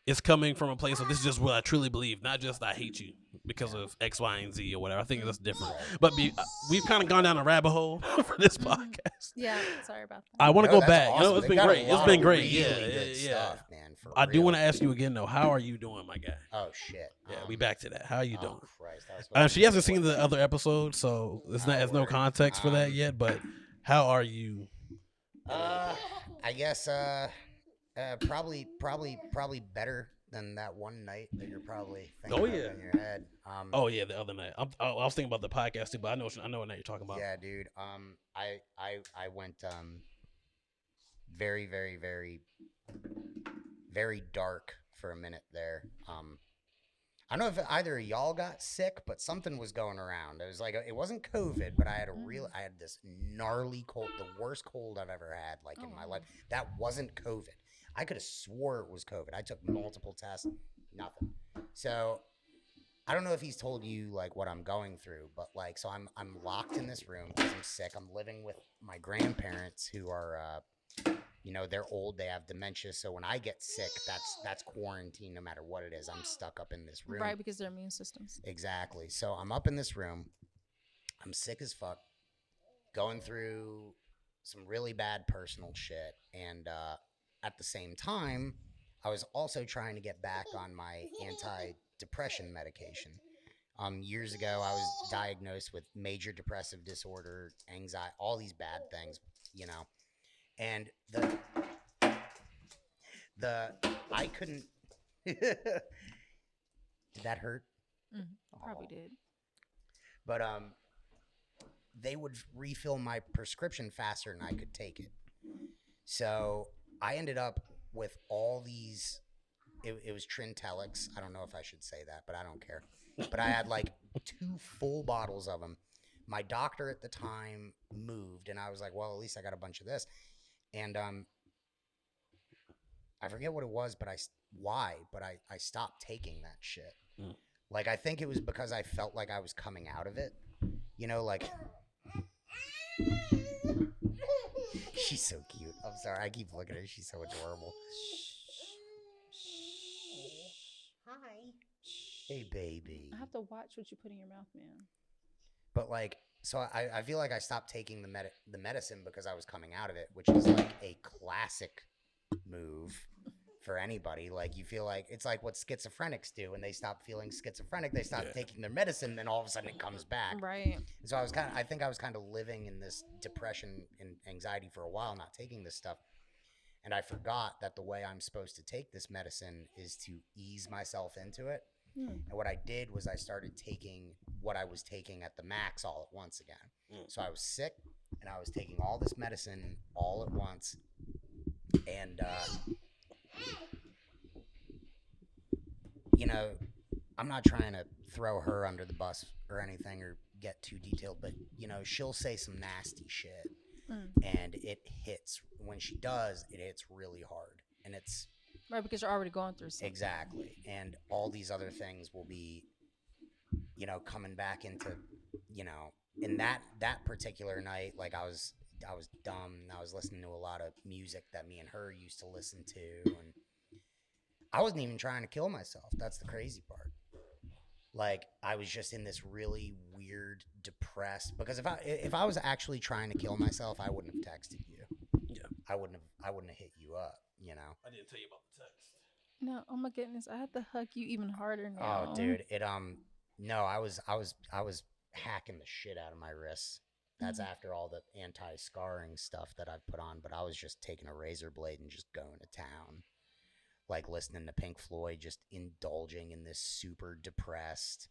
it's coming from a place of this is just what I truly believe, not just I hate you because of X, Y, and Z or whatever. I think that's different. But we've kind of gone down a rabbit hole for this podcast. Yeah, sorry about that. I want to go back. Awesome. You know, it's been great. It's been great. Really stuff, man, I do want to ask you again though. How are you doing, my guy? Oh shit. Yeah, we back to that. How are you doing? Christ, she hasn't seen the other episode, so there's no context for that yet. But how are you? I guess probably better than that one night that you're probably thinking in your head. The other night. I was thinking about the podcast too, but I know what night you're talking about. Yeah, dude. I went very, very, very, very dark for a minute there. I don't know if either of y'all got sick, but something was going around. It was like it wasn't COVID, but I had this gnarly cold, the worst cold I've ever had, like in my life. That wasn't COVID. I could have swore it was COVID. I took multiple tests, nothing. So I don't know if he's told you like what I'm going through, but like, so I'm locked in this room because I'm sick. I'm living with my grandparents who are, you know, they're old. They have dementia. So when I get sick, that's quarantine. No matter what it is, I'm stuck up in this room. Right, because their immune systems. Exactly. So I'm up in this room. I'm sick as fuck, going through some really bad personal shit, and at the same time, I was also trying to get back on my anti-depression medication. Years ago, I was diagnosed with major depressive disorder, anxiety, all these bad things, you know. And I couldn't. Did that hurt? Probably did. But they would refill my prescription faster than I could take it. So I ended up with all these, it was Trintellix. I don't know if I should say that, but I don't care. But I had like 2 full bottles of them. My doctor at the time moved, and I was like, well, at least I got a bunch of this. And I forget what it was, but I stopped taking that shit. Like, I think it was because I felt like I was coming out of it. You know, like... She's so cute. I'm sorry. I keep looking at her. She's so adorable. Hi. Hey, baby. I have to watch what you put in your mouth, man. But, like, so I feel like I stopped taking the medicine because I was coming out of it, which is, like, a classic move for anybody. Like, you feel like it's like what schizophrenics do when they stop feeling schizophrenic. They stop taking their medicine, then all of a sudden it comes back. Right. And so I think I was kind of living in this depression and anxiety for a while, not taking this stuff. And I forgot that the way I'm supposed to take this medicine is to ease myself into it. And what I did was I started taking what I was taking at the max all at once again. So I was sick and I was taking all this medicine all at once. And, you know, I'm not trying to throw her under the bus or anything or get too detailed, but, you know, she'll say some nasty shit. And it hits. When she does, it hits really hard. And it's... Right, because you're already going through something. Exactly. And all these other things will be, you know, coming back into, you know, in that particular night, like I was dumb. I was listening to a lot of music that me and her used to listen to. And I wasn't even trying to kill myself. That's the crazy part. Like, I was just in this really weird, depressed, because if I was actually trying to kill myself, I wouldn't have texted you. Yeah. I wouldn't have hit you up, you know. I didn't tell you about the text. No, oh my goodness, I have to hug you even harder now. Oh, dude, no, I was hacking the shit out of my wrists. That's after all the anti-scarring stuff that I've put on, but I was just taking a razor blade and just going to town. Like listening to Pink Floyd, just indulging in this super depressed.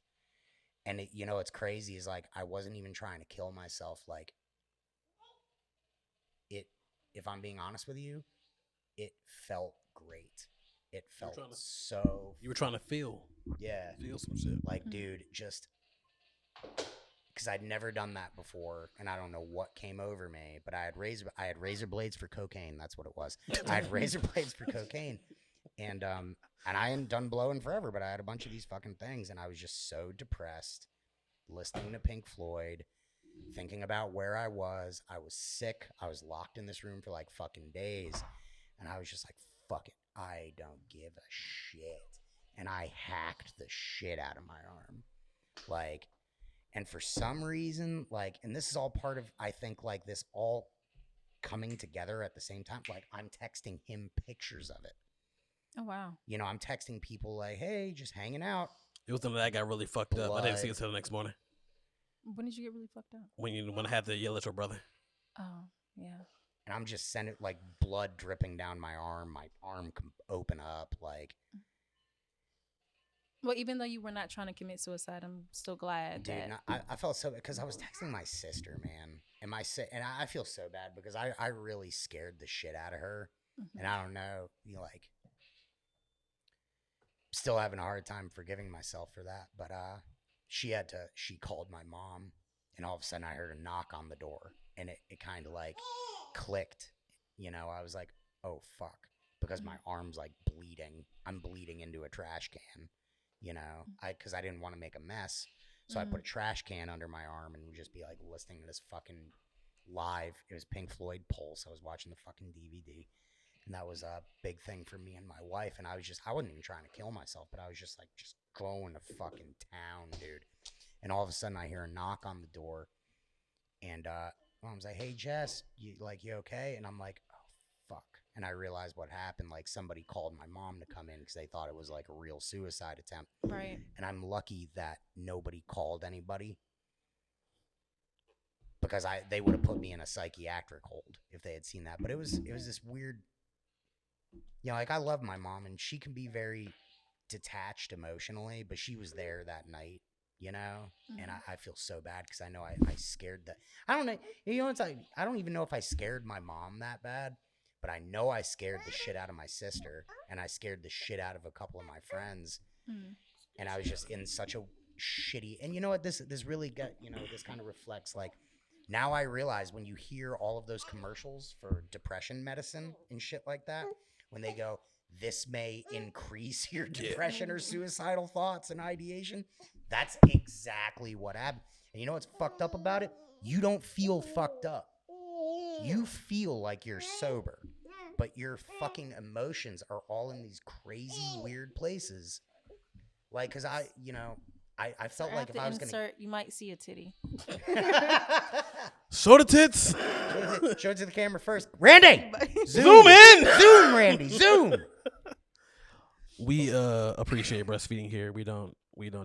And it, you know, what's crazy is like, I wasn't even trying to kill myself. Like if I'm being honest with you, it felt great. It felt so. You were trying to feel some shit. Like, dude, just because I'd never done that before, and I don't know what came over me, but I had razor blades for cocaine. That's what it was. I had razor blades for cocaine. And I hadn't done blowing forever, but I had a bunch of these fucking things, and I was just so depressed, listening to Pink Floyd, thinking about where I was. I was sick. I was locked in this room for like fucking days, and I was just like, fuck it. I don't give a shit. And I hacked the shit out of my arm. Like, and for some reason, like, and this is all part of, I think, like, this all coming together at the same time. Like, I'm texting him pictures of it. Oh, wow. You know, I'm texting people like, hey, just hanging out. It was when I got really fucked up. I didn't see it until the next morning. When did you get really fucked up? When I had to yell at your brother. Oh, yeah. And I'm just sending, like, blood dripping down my arm. My arm can open up, like. Well, even though you were not trying to commit suicide, I'm still glad. Dude, I felt so bad because I was texting my sister, man. And I feel so bad because I really scared the shit out of her. And I don't know, you know, like. Still having a hard time forgiving myself for that, but she called my mom, and all of a sudden I heard a knock on the door, and it kind of like clicked, you know. I was like, oh fuck, because my arm's like bleeding. I'm bleeding into a trash can, you know, because I didn't want to make a mess, so I put a trash can under my arm and would just be like listening to this fucking live. It was Pink Floyd Pulse. I was watching the fucking DVD. And that was a big thing for me and my wife. And I wasn't even trying to kill myself, but I was just like, just going to fucking town, dude. And all of a sudden I hear a knock on the door. And mom's like, hey, Jess, you okay? And I'm like, oh, fuck. And I realized what happened. Like, somebody called my mom to come in because they thought it was like a real suicide attempt. Right. And I'm lucky that nobody called anybody. Because they would have put me in a psychiatric hold if they had seen that. But it was this weird... You know, like, I love my mom, and she can be very detached emotionally, but she was there that night, you know? And I feel so bad because I know I scared that. I don't know. You know, it's like, I don't even know if I scared my mom that bad, but I know I scared the shit out of my sister, and I scared the shit out of a couple of my friends. And I was just in such a shitty... And you know what? This really got, you know, this kind of reflects, like, now I realize when you hear all of those commercials for depression medicine and shit like that, when they go, this may increase your depression or suicidal thoughts and ideation, that's exactly what happened. And you know what's fucked up about it? You don't feel fucked up. You feel like you're sober, but your fucking emotions are all in these crazy, weird places. Like, because I felt like if I was going to... You might see a titty. Show the tits. Show it to the camera first. Randy! Zoom in! Zoom, Randy, zoom! We appreciate breastfeeding here. We don't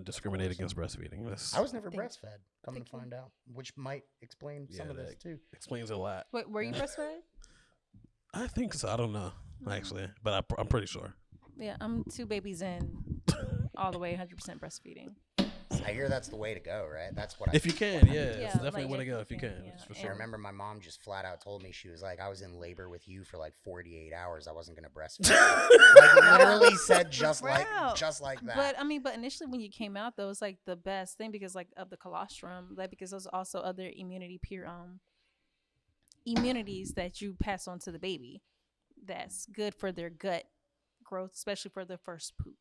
discriminate against breastfeeding. I was never Thanks. breastfed. Coming to find out, which might explain some of this that too. explains a lot. Wait, were you breastfed? I think so. I don't know actually, but I'm pretty sure. Yeah, I'm 2 babies in, all the way 100% breastfeeding. I hear that's the way to go, right? That's what If you can, yeah, it's definitely like, way to if go. you If you can, can, yeah. it's for I sure. remember my mom just flat out told me, she was like, I was in labor with you for like 48 hours. I wasn't gonna breastfeed. Like literally said just Wow. like that. But I mean, but initially when you came out, though, it was like the best thing because like of the colostrum, like because there's also other immunities that you pass on to the baby. That's good for their gut growth, especially for the first poop,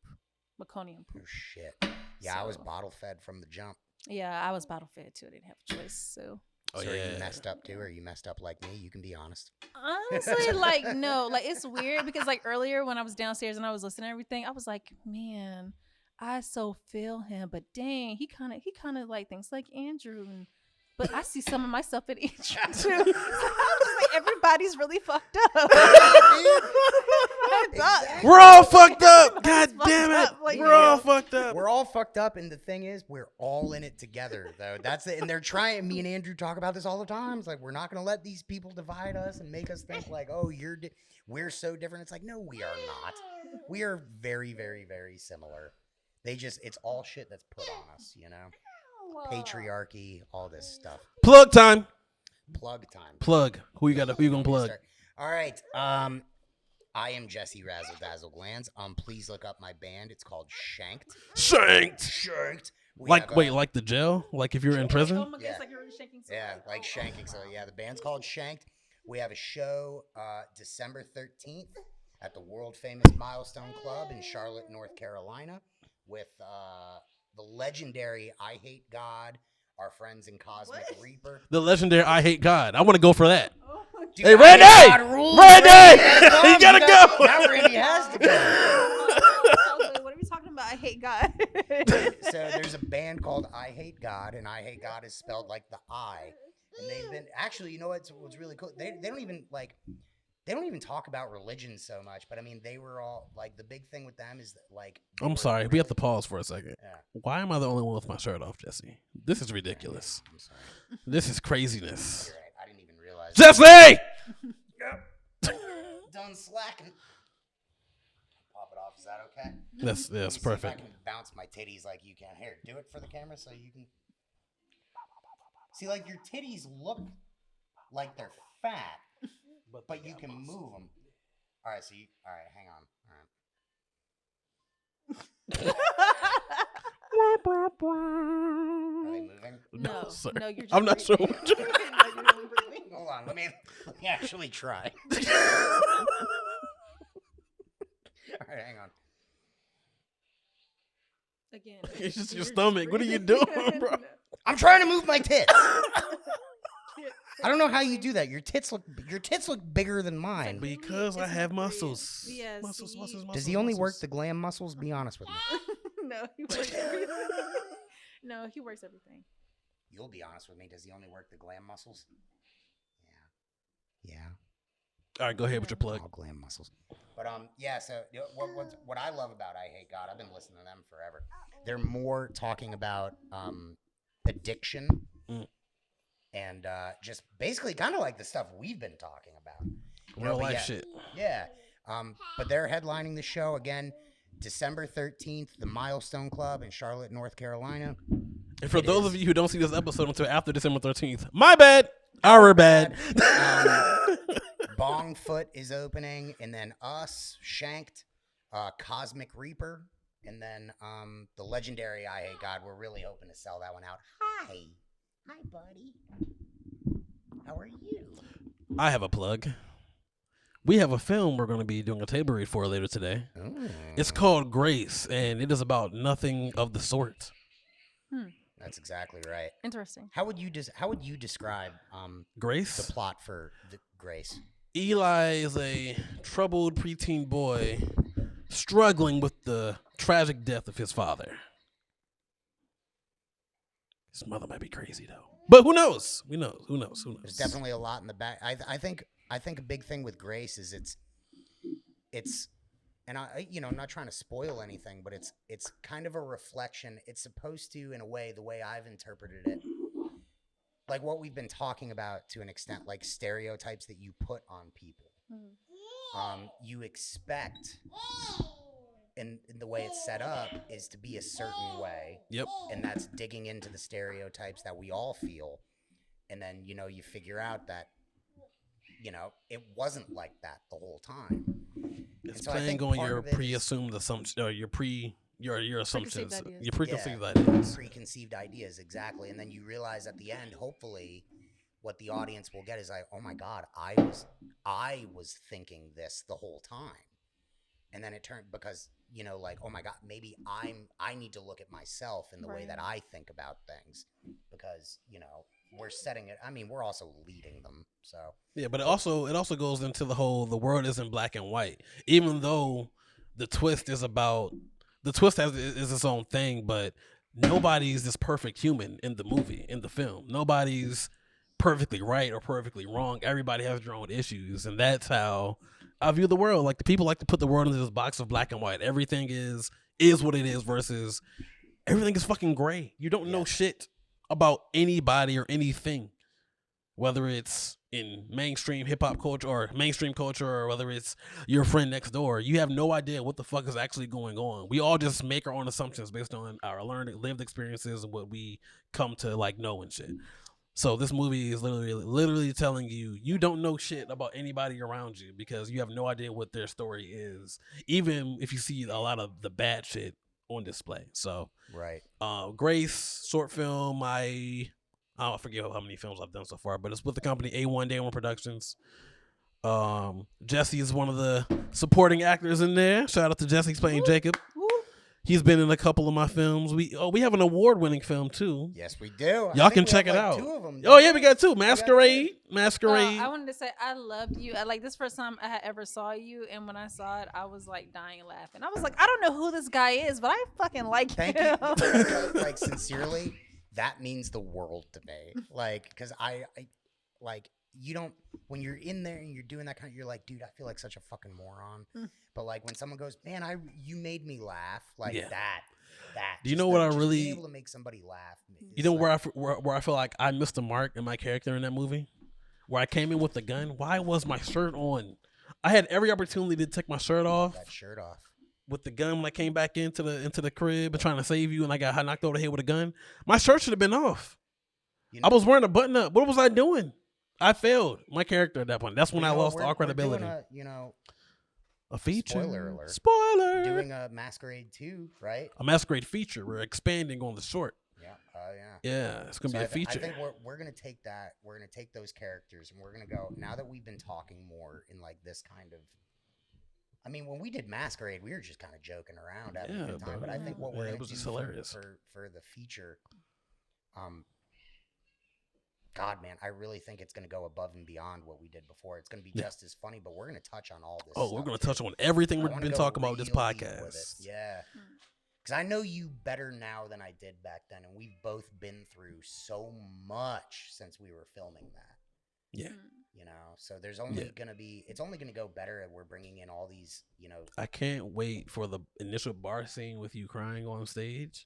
meconium Oh poop. shit. Yeah, I was So- bottle fed from the jump. Yeah, I was bottle fed too. I didn't have a choice. So Oh So are yeah. you messed up too, or are you messed up like me? You can be honest. honestly, like no, like it's weird because like earlier when I was downstairs and I was listening to everything, I was like, man, I so feel him, but dang, he kind of like thinks like Andrew, but I see some of myself in Andrew too. So I was just like, everybody's really fucked up. I thought- We're all fucked up. God Everybody's damn it. fucked up, like, We're all fucked up. We're all fucked up, and the thing is, we're all in it together, though. That's it. And they're trying. Me and Andrew talk about this all the time. It's like we're not gonna let these people divide us and make us think like, oh, we're so different. It's like, no, we are not. We are very, very, very similar. It's all shit that's put on us, you know. Patriarchy, all this stuff. Plug time. Plug time. Plug. Who you got? Who you gonna plug? All right. I am Jesse Razzle Dazzle Glands. Please look up my band. It's called Shanked. Shanked. We Like have, wait, like the jail? Like if you're in prison? Oh my God, Yeah. it's like you're shaking. So Yeah, much. like shanking. So yeah, the band's called Shanked. We have a show December 13th at the world famous Milestone Club in Charlotte, North Carolina, with the legendary I Hate God, our friends in Cosmic Reaper. The legendary I Hate God. I want to go for that. Oh my Dude, Hey, I Randy! Hate God rules. Randy! Randy, You gotta go! Now Randy has to go. God. What are we talking about? I hate God. So there's a band called I Hate God, and I Hate God is spelled like the I. And they've been actually, you know what's really cool? They don't even talk about religion so much, but I mean they were all like the big thing with them is that like I'm sorry. We have to pause for a second. Yeah. Why am I the only one with my shirt off, Jesse? This is ridiculous. I'm sorry. This is craziness. You're right. I didn't even realize. Jesse! Done slacking. Pop it off. Is that okay? That's Let me see if perfect. I can bounce my titties like you can. Here, do it for the camera so you can. See, like your titties look like they're fat, but you can move them. All right, all right, hang on. Are they moving? No, sir. no, you're just I'm not sure. breathing. What you're... No, you're only breathing. Hold on, let me actually try. All right, hang on. Again, It's just your you're stomach. What are you breathing. doing, bro? I'm trying to move my tits. I don't know how you do that. Your tits look bigger than mine. Because I It's have not muscles. breathing. Yes, Muscles. Does he only work the glam muscles? Be honest with me. No, he works everything. No, he works everything. You'll be honest with me. Does he only work the glam muscles? Yeah. All right, go ahead with your plug. All glam muscles. But yeah. So what I love about I Hate God, I've been listening to them forever. They're more talking about addiction and just basically kind of like the stuff we've been talking about. You know, Real but life yeah, shit. Yeah. But they're headlining the show again, December 13th, the Milestone Club in Charlotte, North Carolina. And for It those is. of you who don't see this episode until after December 13th, my bad. Our bad. Bongfoot is opening, and then us, Shanked, Cosmic Reaper, and then the legendary I Hate God. We're really hoping to sell that one out. Hi, buddy. How are you? I have a plug. We have a film we're going to be doing a table read for later today. Ooh. It's called Grace, and it is about nothing of the sort. That's exactly right. Interesting. How would you describe Grace? the plot for Grace? Eli is a troubled preteen boy struggling with the tragic death of his father. His mother might be crazy though, but who knows? Who knows? There's definitely a lot in the back. I think a big thing with Grace is it's and I'm not trying to spoil anything, but it's kind of a reflection. It's supposed to, in a way, the way I've interpreted it, like what we've been talking about to an extent, like stereotypes that you put on people. You expect, and the way it's set up is to be a certain way. Yep. And that's digging into the stereotypes that we all feel. And then, you figure out that, it wasn't like that the whole time. It's so playing on your pre-assumed assumptions, or your assumptions, ideas. your preconceived ideas. Preconceived ideas, exactly. And then you realize at the end, hopefully, what the audience will get is like, oh my God, I was thinking this the whole time. And then it turned, because, like, oh my God, maybe I need to look at myself in the way that I think about things, because, we're setting it. I mean, we're also leading them. So yeah, but it also goes into the world isn't black and white, even though the twist is its own thing, but nobody's this perfect human in the film. Nobody's perfectly right or perfectly wrong. Everybody has their own issues, and that's how I view the world. Like, the people like to put the world into this box of black and white. Everything is what it is versus everything is fucking gray. You don't know shit about anybody or anything, whether it's in mainstream hip-hop culture or mainstream culture, or whether it's your friend next door. You have no idea what the fuck is actually going on. We all just make our own assumptions based on our lived experiences and what we come to like know and shit. So this movie is literally telling you don't know shit about anybody around you, because you have no idea what their story is, even if you see a lot of the bad shit on display. So right. Grace short film. I forget how many films I've done so far, but it's with the company A1 Day One Productions. Jesse is one of the supporting actors in there. Shout out to Jesse. He's playing Jacob. He's been in a couple of my films. We have an award-winning film too. Yes, we do. Y'all can check it out. 2 of them. Oh yeah, we got 2. Masquerade. I wanted to say I loved you. Like, this first time I ever saw you, and when I saw it, I was like dying laughing. I was like, I don't know who this guy is, but I fucking like Thank him. you. Like, sincerely, that means the world to me. Like, because I like, you don't, when you're in there and you're doing that kind of, you're like, dude, I feel like such a fucking moron. But like, when someone goes, man, you made me laugh, like that. Do you know what I really being able to make somebody laugh? You know where I feel like I missed the mark in my character in that movie, where I came in with the gun. Why was my shirt on? I had every opportunity to take my shirt off. That shirt off. With the gun when I came back into the crib and trying to save you, and I got knocked over the head with a gun. My shirt should have been off. I was wearing a button up. What was I doing? I failed my character at that point. That's when I lost all credibility. A feature. Spoiler alert. Spoiler. Doing a Masquerade 2, right? A Masquerade feature. We're expanding on the short. Yeah. Yeah, it's gonna be a feature. I think we're gonna take that. We're gonna take those characters, and we're gonna go. Now that we've been talking more in like this kind of. I mean, when we did Masquerade, we were just kind of joking around having a good time. But I think what we're gonna do for the feature, God, man, I really think it's going to go above and beyond what we did before. It's going to be just as funny, but we're going to touch on all this. Oh, we're going to touch on everything we've been talking about with this podcast. Yeah. Because I know you better now than I did back then, and we've both been through so much since we were filming that. Yeah. So there's only going to be, it's only going to go better, and we're bringing in all these, I can't wait for the initial bar scene with you crying on stage.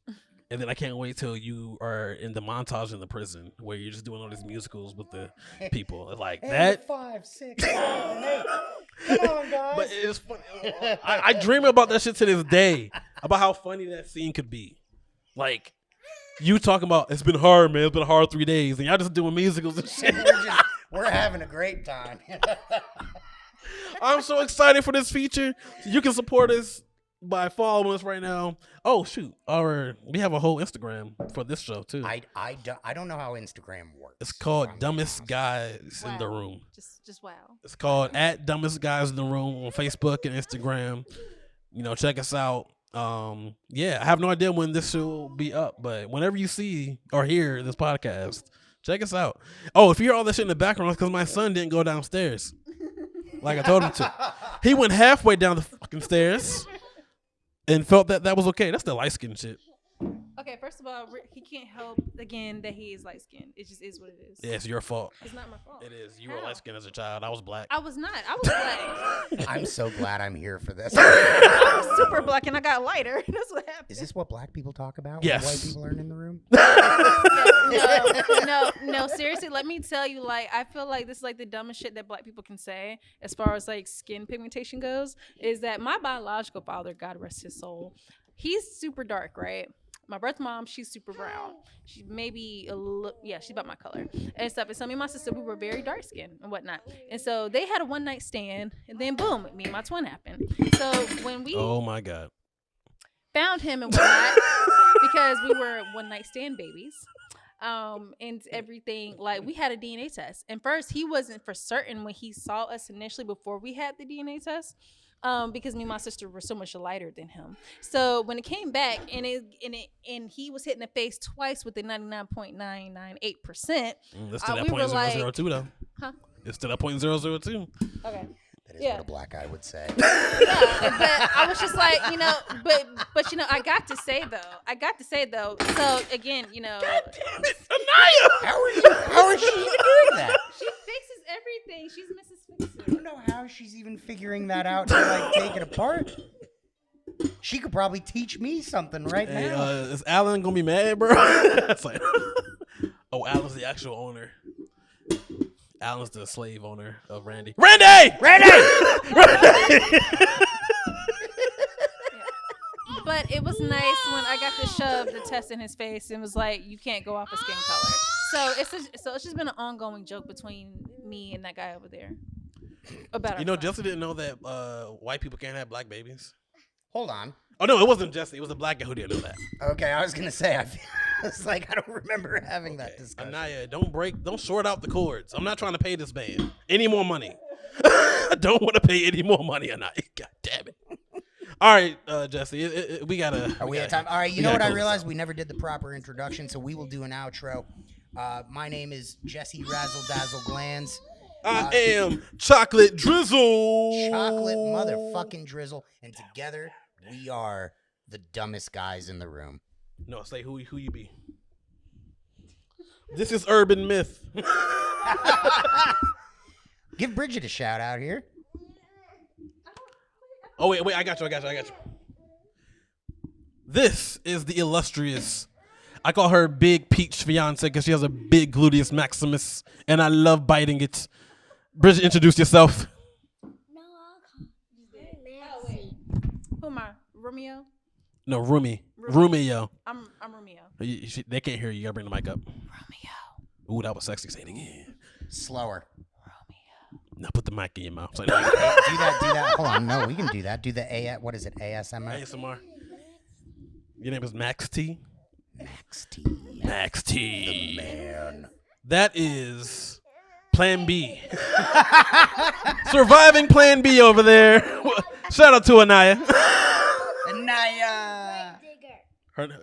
And then I can't wait till you are in the montage in the prison where you're just doing all these musicals with the people. Like that. 5, 6, 7, 8. Come on, guys. But it's funny. I dream about that shit to this day, about how funny that scene could be. Like, you talking about, it's been hard, man. It's been hard 3 days. And y'all just doing musicals and shit. We're having a great time. I'm so excited for this feature. You can support us by following us right now. Oh shoot! We have a whole Instagram for this show too. I don't know how Instagram works. It's called Dumbest Guys in the Room. Just wow. It's called @Dumbest Guys in the Room on Facebook and Instagram. Check us out. I have no idea when this show will be up, but whenever you see or hear this podcast, check us out. Oh, if you hear all that shit in the background, it's because my son didn't go downstairs like I told him to. He went halfway down the fucking stairs and felt that was okay. That's the light skin shit. Okay, first of all, he can't help again that he is light skinned. It just is what it is. Yeah, it's your fault. It's not my fault. It is. You were How? light skinned as a child. I was black. I was not. I was black. I'm so glad I'm here for this. I was super black and I got lighter. That's what happened. Is this what black people talk about? Yes. When white people aren't in the room? No. Seriously, let me tell you. Like, I feel like this is like the dumbest shit that black people can say as far as like skin pigmentation goes. Is that my biological father, God rest his soul, he's super dark, right? My birth mom, she's super brown. She maybe a little, yeah, she's about my color and stuff. And so me and my sister, we were very dark skinned and whatnot. And so they had a one night stand, and then boom, me and my twin happened. So when we Oh my God. found him and whatnot, because we were one night stand babies, and everything, like we had a DNA test. And first, he wasn't for certain when he saw us initially before we had the DNA test. Because me and my sister were so much lighter than him. So when it came back and he was hit in the face twice with the 99.998%. It's still that we were point like, 002 though. Huh? It's still that point 002. Okay. That is Yeah. what a black guy would say. Yeah, but I was just like, but I got to say though. So again, Damn it, Anaya! How is she even doing that? she fixes everything. She's Mrs. I Fixer. don't know how she's even figuring that out to like take it apart. She could probably teach me something right Hey, now. is Alan gonna be mad, bro? It's like, oh, Alan's the actual owner. Alan's the slave owner of Randy. Randy! But it was nice when I got to shove the test in his face and was like, you can't go off of skin color. So it's just been an ongoing joke between me and that guy over there. About You know, our son. Jesse didn't know that white people can't have black babies. Hold on. Oh no, it wasn't Jesse. It was a black guy who didn't know that. Okay, I was gonna say I was like I don't remember having that discussion. Anaya, don't short out the cords. I'm not trying to pay this man any more money. I don't want to pay any more money, Anaya. God damn it. All right, Jesse, we gotta. Are we at time? All right, you know what I realized? We never did the proper introduction, so we will do an outro. My name is Jesse Razzle Dazzle Glands. I am Chocolate Drizzle. Chocolate motherfucking drizzle, and together we are the dumbest guys in the room. No, say who you be. This is Urban Myth. Give Bridgett a shout out here. Oh wait, I got you. This is the illustrious. I call her Big Peach Fiance because she has a big gluteus maximus, and I love biting it. Bridgett, introduce yourself. Who am I? Romeo? No, Romeo. I'm Romeo. They can't hear you. You gotta bring the mic up. Romeo. Ooh, that was sexy. Say it again. Slower. Now put the mic in your mouth. Say Do that. Hold on. No, we can do that. Do the what is it? ASMR? ASMR. Your name is Max T. Max T. Max T. Man. That is Plan B. Surviving Plan B over there. Shout out to Anaya. Anaya.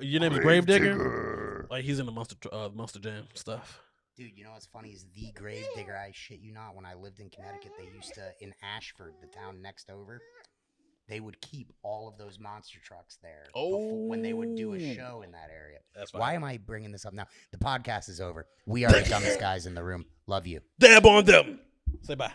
Your name is Gravedigger? Like he's in the Monster Jam stuff. Dude, you know what's funny is the grave digger. I shit you not. When I lived in Connecticut, they used to, in Ashford, the town next over, they would keep all of those monster trucks there when they would do a show in that area. That's fine. Why am I bringing this up now? The podcast is over. We are the dumbest guys in the room. Love you. Dab on them. Say bye.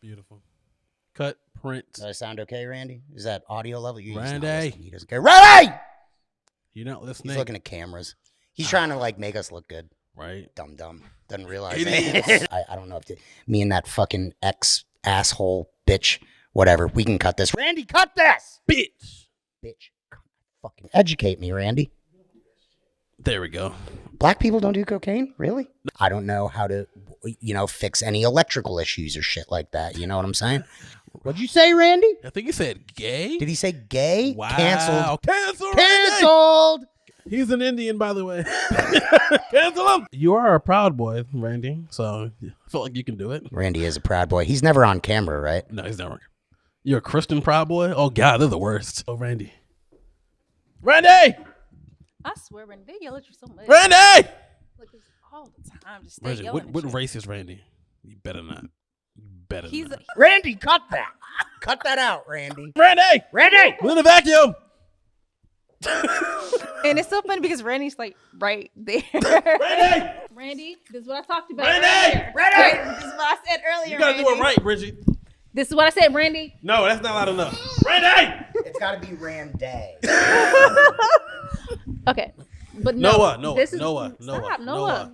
Beautiful. Cut, print. Does that sound okay, Randy? Is that audio level? You're just not Randy. listening. He doesn't care. Randy! You're not listening. He's looking at cameras. He's trying to like make us look good. Right. Dumb. Doesn't realize Idiots. it. I don't know if me and that fucking asshole bitch, whatever. We can cut this. Randy, cut this! Bitch. Fucking educate me, Randy. There we go. Black people don't do cocaine? Really? I don't know how to, fix any electrical issues or shit like that. You know what I'm saying? What'd you say, Randy? I think he said gay. Did he say gay? Wow. Canceled. Canceled. Canceled. He's an Indian, by the way. Cancel him. You are a proud boy, Randy. So I feel like you can do it. Randy is a proud boy. He's never on camera, right? No, he's never. You're a Christian proud boy? Oh, God, they're the worst. Oh, Randy. Randy! I swear, Randy, they yell at you so much. Randy! Like this all the time. Just stay Reggie, yelling what at you. race is Randy? You better not. You better He's not. Randy, cut that. Cut that out, Randy. Randy! Randy! We're in a vacuum! and it's so funny because Randy's like right there. Randy! Randy, this is what I talked about Randy! earlier. Randy! This is what I said earlier. You gotta Randy. do it right, Bridgett. This is what I said, Randy. No, that's not loud enough. Randy! It's got to be Randy. Okay. But no, Noah. this is, Noah. Stop, Noah.